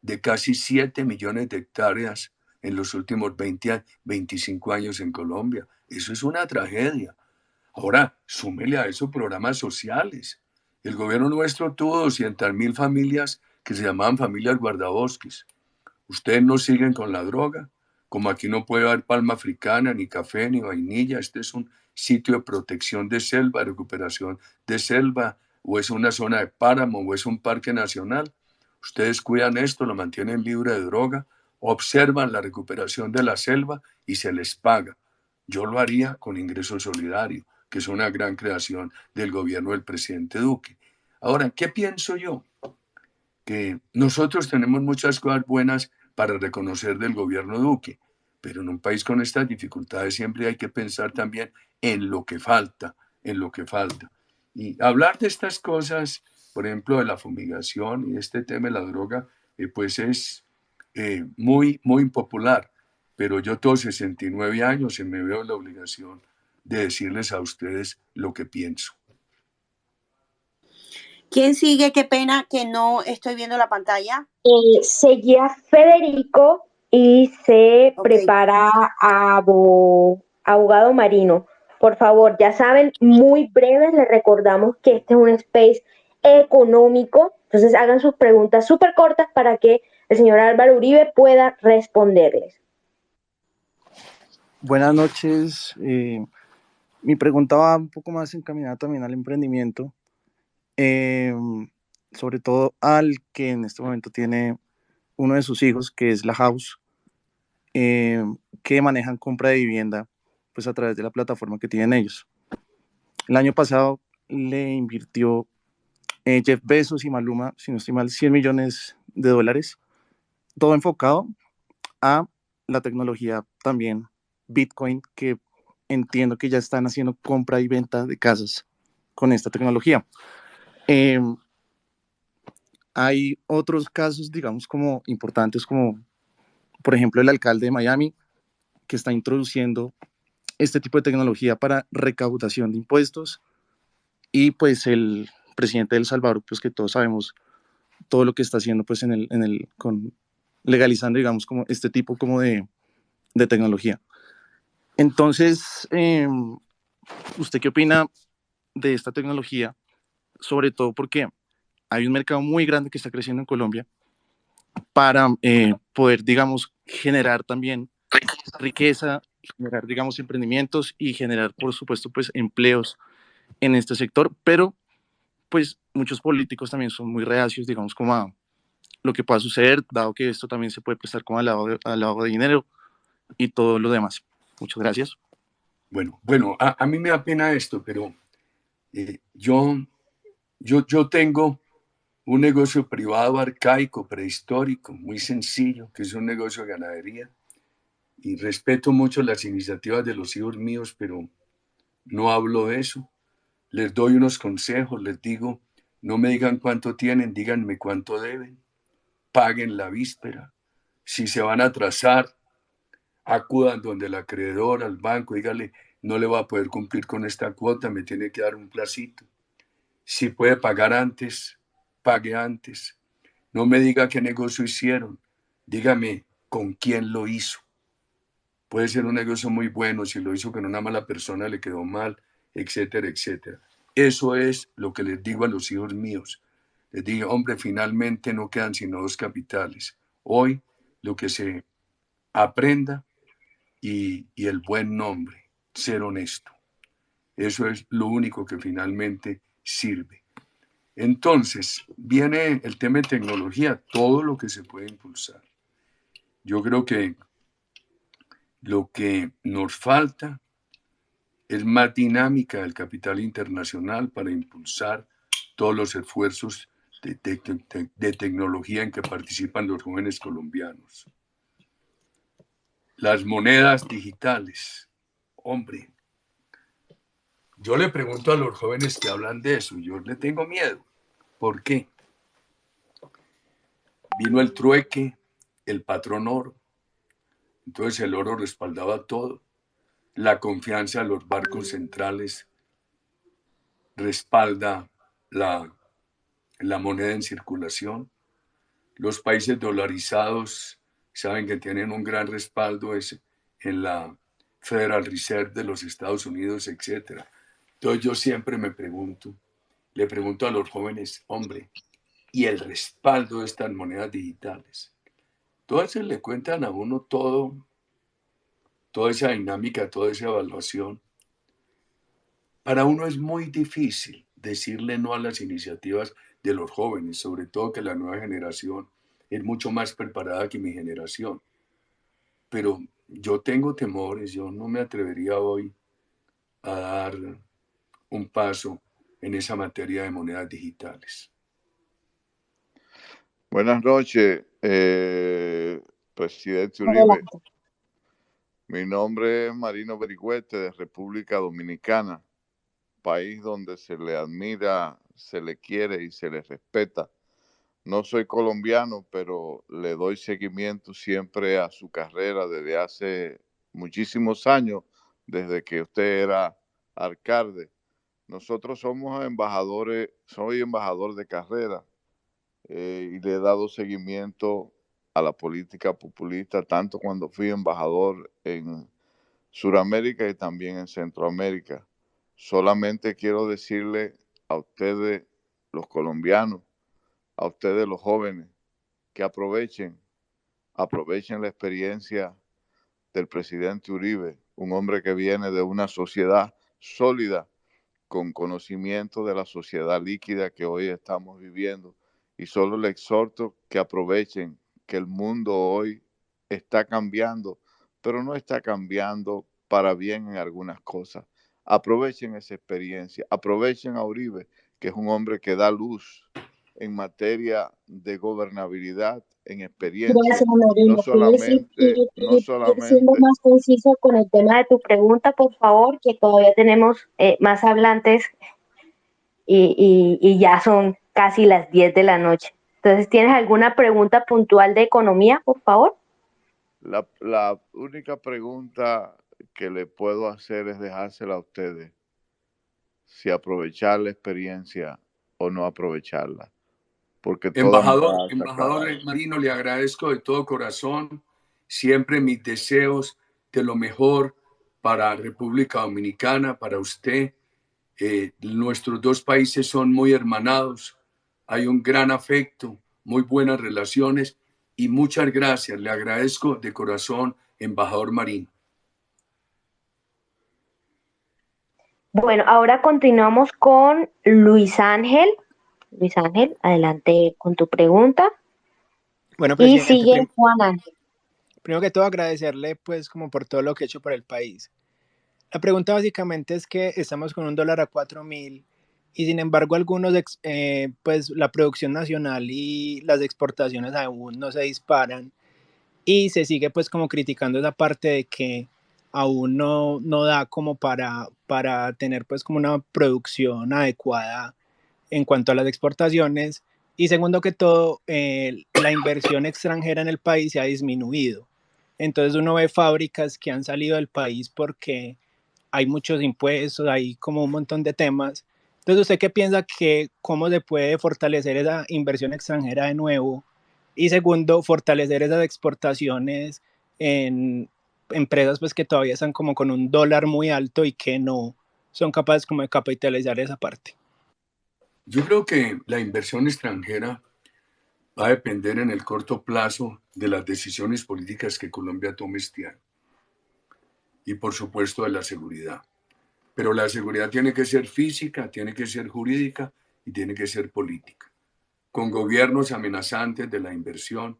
de casi 7 millones de hectáreas en los últimos 25 años en Colombia. Eso es una tragedia. Ahora, súmele a eso programas sociales. El gobierno nuestro tuvo 200.000 familias que se llamaban familias guardabosques. Ustedes no siguen con la droga. Como aquí no puede haber palma africana, ni café, ni vainilla, este es un sitio de protección de selva, recuperación de selva, o es una zona de páramo, o es un parque nacional. Ustedes cuidan esto, lo mantienen libre de droga, observan la recuperación de la selva y se les paga. Yo lo haría con ingreso solidario, que es una gran creación del gobierno del presidente Duque. Ahora, ¿qué pienso yo? Que nosotros tenemos muchas cosas buenas para reconocer del gobierno Duque, pero en un país con estas dificultades siempre hay que pensar también en lo que falta, en lo que falta. Y hablar de estas cosas, por ejemplo, de la fumigación y este tema de la droga, pues es muy, muy impopular, pero yo tengo 69 años y me veo en la obligación de decirles a ustedes lo que pienso. ¿Quién sigue? Qué pena que no estoy viendo la pantalla. Seguía Federico y se prepara abogado Marino. Por favor, ya saben, muy breves, les recordamos que este es un space económico, entonces hagan sus preguntas súper cortas para que el señor Álvaro Uribe pueda responderles. Buenas noches. Mi pregunta va un poco más encaminada también al emprendimiento, sobre todo al que en este momento tiene uno de sus hijos, que es La House, que manejan compra de vivienda pues a través de la plataforma que tienen ellos. El año pasado le invirtió Jeff Bezos y Maluma, si no estoy mal, $100 millones, todo enfocado a la tecnología también Bitcoin, que entiendo que ya están haciendo compra y venta de casas con esta tecnología. Hay otros casos, digamos, como importantes, como por ejemplo el alcalde de Miami, que está introduciendo este tipo de tecnología para recaudación de impuestos, y pues el presidente de El Salvador, pues que todos sabemos todo lo que está haciendo pues legalizando, digamos, como este tipo como de tecnología. Entonces, ¿usted qué opina de esta tecnología? Sobre todo porque hay un mercado muy grande que está creciendo en Colombia para poder, digamos, generar también riqueza, generar, digamos, emprendimientos y generar, por supuesto, pues empleos en este sector, pero pues muchos políticos también son muy reacios, digamos, como a lo que pueda suceder, dado que esto también se puede prestar como al lavado de dinero y todo lo demás. Muchas gracias. Bueno, a mí me da pena esto, pero yo tengo un negocio privado arcaico, prehistórico, muy sencillo, que es un negocio de ganadería. Y respeto mucho las iniciativas de los hijos míos, pero no hablo de eso. Les doy unos consejos, les digo, no me digan cuánto tienen, díganme cuánto deben, paguen la víspera. Si se van a atrasar, acudan donde el acreedor, al banco, dígale, no le va a poder cumplir con esta cuota, me tiene que dar un placito. Si puede pagar antes, pague antes. No me diga qué negocio hicieron, dígame con quién lo hizo. Puede ser un negocio muy bueno, si lo hizo con una mala persona le quedó mal, etcétera, etcétera. Eso es lo que les digo a los hijos míos. Les digo, hombre, finalmente no quedan sino dos capitales. Hoy lo que se aprenda y el buen nombre, ser honesto. Eso es lo único que finalmente sirve. Entonces, viene el tema de tecnología, todo lo que se puede impulsar. Yo creo que lo que nos falta es más dinámica del capital internacional para impulsar todos los esfuerzos de tecnología en que participan los jóvenes colombianos. Las monedas digitales. Hombre, yo le pregunto a los jóvenes que hablan de eso, yo le tengo miedo. ¿Por qué? Vino el trueque, el patrón oro. Entonces el oro respaldaba todo. La confianza de los bancos centrales respalda la moneda en circulación. Los países dolarizados saben que tienen un gran respaldo en la Federal Reserve de los Estados Unidos, etc. Entonces yo siempre me pregunto, le pregunto a los jóvenes, hombre, ¿y el respaldo de estas monedas digitales? Entonces le cuentan a uno todo, toda esa dinámica, toda esa evaluación. Para uno es muy difícil decirle no a las iniciativas de los jóvenes, sobre todo que la nueva generación es mucho más preparada que mi generación. Pero yo tengo temores, yo no me atrevería hoy a dar un paso en esa materia de monedas digitales. Buenas noches, presidente Uribe. Adelante. Mi nombre es Marino Berigüete, de República Dominicana, país donde se le admira, se le quiere y se le respeta. No soy colombiano, pero le doy seguimiento siempre a su carrera desde hace muchísimos años, desde que usted era alcalde. Nosotros somos embajadores, soy embajador de carrera y le he dado seguimiento a la política populista, tanto cuando fui embajador en Sudamérica y también en Centroamérica. Solamente quiero decirle a ustedes, los colombianos, a ustedes los jóvenes, que aprovechen la experiencia del presidente Uribe, un hombre que viene de una sociedad sólida, con conocimiento de la sociedad líquida que hoy estamos viviendo. Y solo le exhorto que aprovechen que el mundo hoy está cambiando, pero no está cambiando para bien en algunas cosas. Aprovechen esa experiencia, aprovechen a Uribe, que es un hombre que da luz en materia de gobernabilidad, en experiencia. Gracias, Marino. ¿Puedes ir siendo más conciso con el tema de tu pregunta, por favor? Que todavía tenemos más hablantes y ya son casi las 10 de la noche. Entonces, ¿tienes alguna pregunta puntual de economía, por favor? La única pregunta que le puedo hacer es dejársela a ustedes, si aprovechar la experiencia o no aprovecharla. Porque embajador Marino, le agradezco de todo corazón, siempre mis deseos de lo mejor para República Dominicana, para usted. Nuestros dos países son muy hermanados, hay un gran afecto, muy buenas relaciones y muchas gracias. Le agradezco de corazón, embajador Marino. Bueno, ahora continuamos con Luis Ángel. Luis Ángel, adelante con tu pregunta. Bueno, y sigue Juan Ángel. Primero que todo, agradecerle pues como por todo lo que he hecho por el país. La pregunta básicamente es que estamos con un dólar a 4.000 y sin embargo algunos, pues la producción nacional y las exportaciones aún no se disparan y se sigue pues como criticando esa parte de que aún no da como para tener pues como una producción adecuada en cuanto a las exportaciones. Y segundo que todo, la inversión extranjera en el país se ha disminuido. Entonces uno ve fábricas que han salido del país porque hay muchos impuestos, hay como un montón de temas. Entonces, ¿usted qué piensa que cómo se puede fortalecer esa inversión extranjera de nuevo? Y segundo, fortalecer esas exportaciones en empresas pues que todavía están como con un dólar muy alto y que no son capaces como de capitalizar esa parte. Yo creo que la inversión extranjera va a depender en el corto plazo de las decisiones políticas que Colombia tome este año y por supuesto de la seguridad. Pero la seguridad tiene que ser física, tiene que ser jurídica y tiene que ser política. Con gobiernos amenazantes de la inversión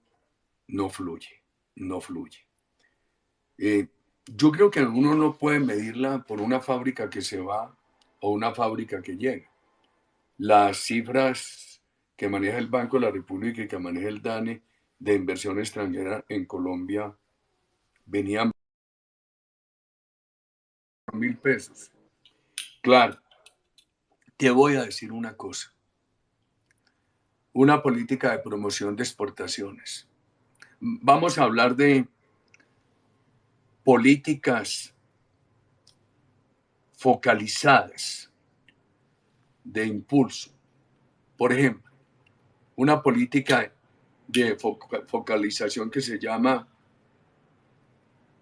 no fluye, no fluye. Yo creo que uno no puede medirla por una fábrica que se va o una fábrica que llega. Las cifras que maneja el Banco de la República y que maneja el DANE de inversión extranjera en Colombia venían 1.000 pesos. Claro, te voy a decir una cosa. Una política de promoción de exportaciones. Vamos a hablar de políticas focalizadas de impulso. Por ejemplo, una política de focalización que se llama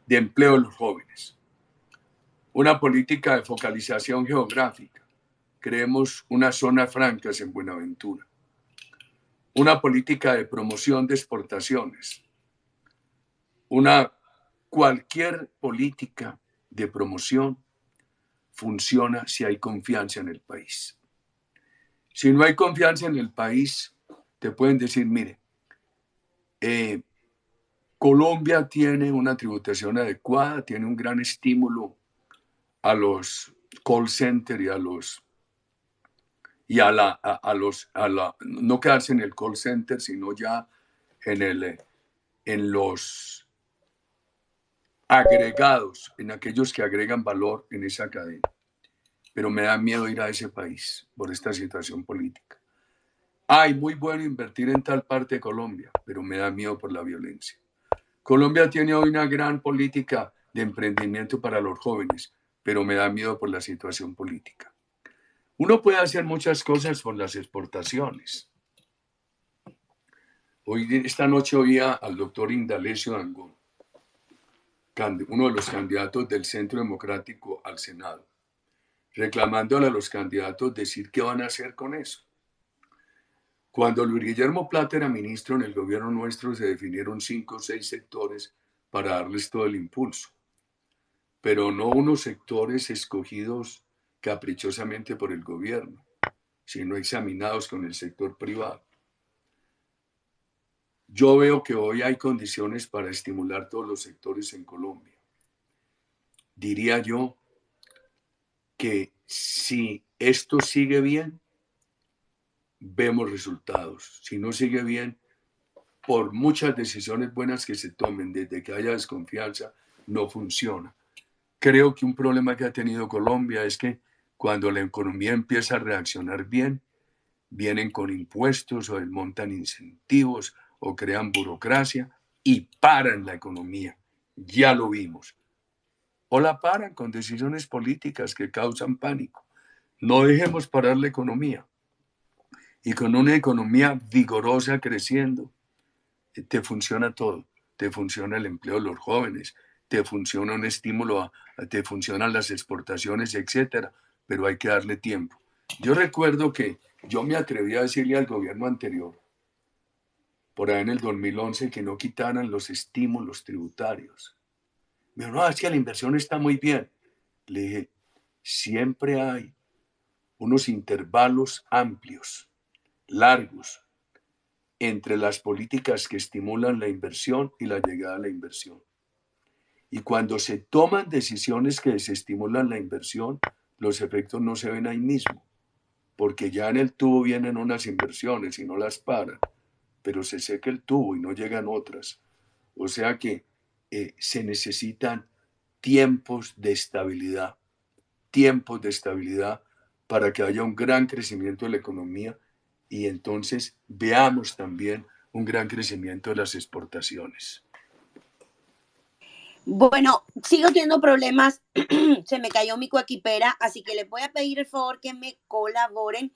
de empleo de los jóvenes. Una política de focalización geográfica. Creemos unas zonas francas en Buenaventura. Una política de promoción de exportaciones. Cualquier política de promoción funciona si hay confianza en el país. Si no hay confianza en el país, te pueden decir, mire, Colombia tiene una tributación adecuada, tiene un gran estímulo a los call centers no quedarse en el call center, sino ya en los agregados, en aquellos que agregan valor en esa cadena. Pero me da miedo ir a ese país por esta situación política. Ay, muy bueno invertir en tal parte de Colombia, pero me da miedo por la violencia. Colombia tiene hoy una gran política de emprendimiento para los jóvenes, pero me da miedo por la situación política. Uno puede hacer muchas cosas por las exportaciones. Esta noche oía al doctor Indalecio Dangond, uno de los candidatos del Centro Democrático al Senado, reclamándole a los candidatos decir qué van a hacer con eso. Cuando Luis Guillermo Plata era ministro en el gobierno nuestro, se definieron 5 o 6 sectores para darles todo el impulso, pero no unos sectores escogidos caprichosamente por el gobierno, sino examinados con el sector privado. Yo veo que hoy hay condiciones para estimular todos los sectores en Colombia. Diría yo que si esto sigue bien, vemos resultados. Si no sigue bien, por muchas decisiones buenas que se tomen, desde que haya desconfianza, no funciona. Creo que un problema que ha tenido Colombia es que cuando la economía empieza a reaccionar bien, vienen con impuestos o desmontan incentivos o crean burocracia y paran la economía. Ya lo vimos. O la paran con decisiones políticas que causan pánico. No dejemos parar la economía. Y con una economía vigorosa creciendo, te funciona todo. Te funciona el empleo de los jóvenes, te funciona un estímulo, te funcionan las exportaciones, etcétera, pero hay que darle tiempo. Yo recuerdo que yo me atreví a decirle al gobierno anterior, por ahí en el 2011, que no quitaran los estímulos tributarios. Me dijo, no, es que la inversión está muy bien. Le dije, siempre hay unos intervalos amplios, largos, entre las políticas que estimulan la inversión y la llegada a la inversión. Y cuando se toman decisiones que desestimulan la inversión, los efectos no se ven ahí mismo. porque ya en el tubo vienen unas inversiones y no las paran, pero se seca el tubo y no llegan otras. O sea que se necesitan tiempos de estabilidad para que haya un gran crecimiento de la economía y entonces veamos también un gran crecimiento de las exportaciones. Bueno, sigo teniendo problemas, se me cayó mi coequipera, así que les voy a pedir el favor que me colaboren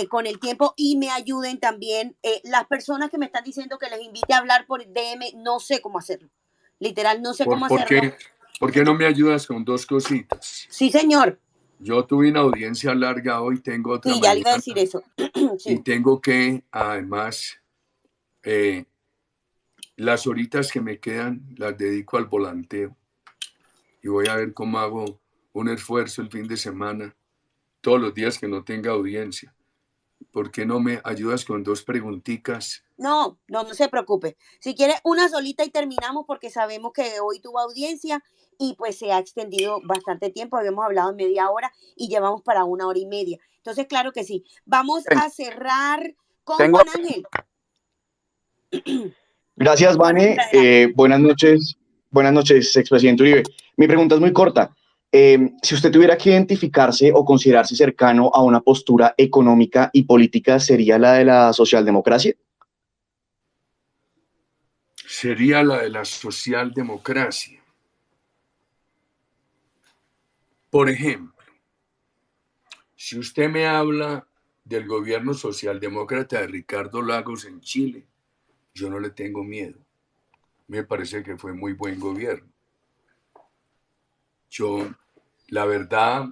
con el tiempo y me ayuden también. Las personas que me están diciendo que les invite a hablar por DM, no sé cómo hacerlo. Literal, no sé cómo hacerlo. ¿Por qué no me ayudas con dos cositas? Sí, señor. Yo tuve una audiencia larga hoy, tengo otra Sí, ya le iba a decir eso. Sí. Y tengo que, además, las horitas que me quedan las dedico al volanteo. Y voy a ver cómo hago un esfuerzo el fin de semana, todos los días que no tenga audiencia. ¿Por qué no me ayudas con dos preguntitas? No se preocupe. Si quiere una solita y terminamos porque sabemos que hoy tuvo audiencia y pues se ha extendido bastante tiempo. Habíamos hablado en media hora y llevamos para 1 hora y media. Entonces, claro que sí. Vamos a cerrar con Juan Ángel. Gracias, Vane. Buenas noches, expresidente Uribe. Mi pregunta es muy corta. Si usted tuviera que identificarse o considerarse cercano a una postura económica y política, ¿sería la de la socialdemocracia? Sería la de la socialdemocracia. Por ejemplo, si usted me habla del gobierno socialdemócrata de Ricardo Lagos en Chile, yo no le tengo miedo. Me parece que fue muy buen gobierno. La verdad,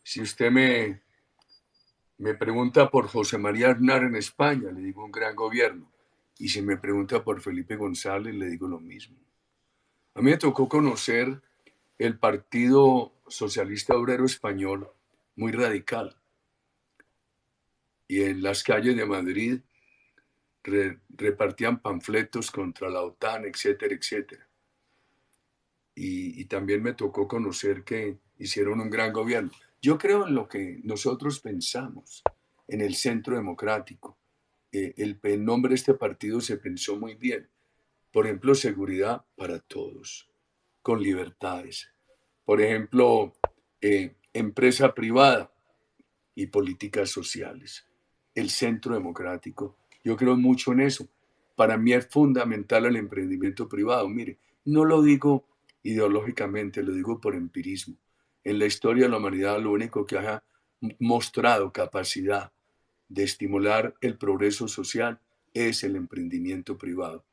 si usted me pregunta por José María Aznar en España, le digo un gran gobierno. Y si me pregunta por Felipe González, le digo lo mismo. A mí me tocó conocer el Partido Socialista Obrero Español muy radical. Y en las calles de Madrid repartían panfletos contra la OTAN, etcétera, etcétera. Y también me tocó conocer que hicieron un gran gobierno. Yo creo en lo que nosotros pensamos, en el centro democrático. El nombre de este partido se pensó muy bien. Por ejemplo, seguridad para todos, con libertades. Por ejemplo, empresa privada y políticas sociales. El centro democrático. Yo creo mucho en eso. Para mí es fundamental el emprendimiento privado. Mire, no lo digo ideológicamente, lo digo por empirismo. En la historia de la humanidad, lo único que ha mostrado capacidad de estimular el progreso social es el emprendimiento privado.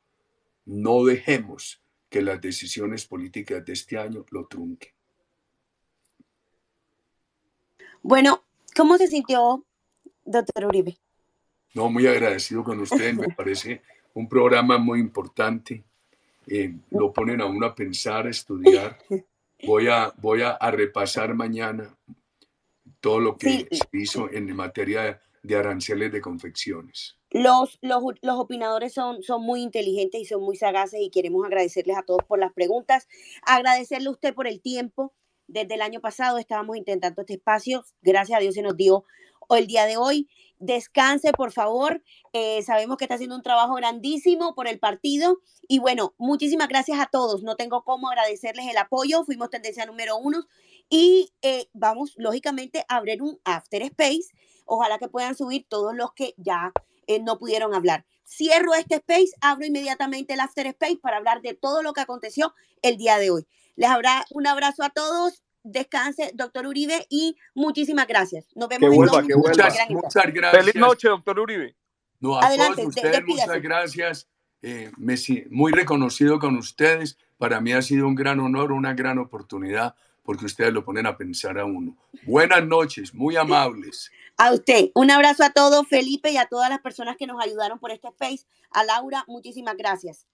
No dejemos que las decisiones políticas de este año lo trunquen. Bueno, ¿cómo se sintió, doctor Uribe? No, muy agradecido con usted. Me parece un programa muy importante. Lo ponen a uno a pensar, a estudiar. Voy a repasar mañana todo lo que se hizo en materia de aranceles de confecciones. Los opinadores son muy inteligentes y son muy sagaces y queremos agradecerles a todos por las preguntas, agradecerle a usted por el tiempo. Desde el año pasado estábamos intentando este espacio, gracias a Dios se nos dio el día de hoy. Descanse, por favor. Sabemos que está haciendo un trabajo grandísimo por el partido. Y bueno, muchísimas gracias a todos. No tengo cómo agradecerles el apoyo. Fuimos tendencia número 1. Y vamos, lógicamente, a abrir un After Space. Ojalá que puedan subir todos los que ya no pudieron hablar. Cierro este space, abro inmediatamente el After Space para hablar de todo lo que aconteció el día de hoy. Les habrá un abrazo a todos. Descanse, doctor Uribe, y muchísimas gracias. Nos vemos en 2 minutos. Muchas gracias. Feliz noche, doctor Uribe. No, a todos ustedes, muchas gracias. Muy reconocido con ustedes. Para mí ha sido un gran honor, una gran oportunidad, porque ustedes lo ponen a pensar a uno. Buenas noches, muy amables. A usted, un abrazo a todos, Felipe, y a todas las personas que nos ayudaron por este space. A Laura, muchísimas gracias.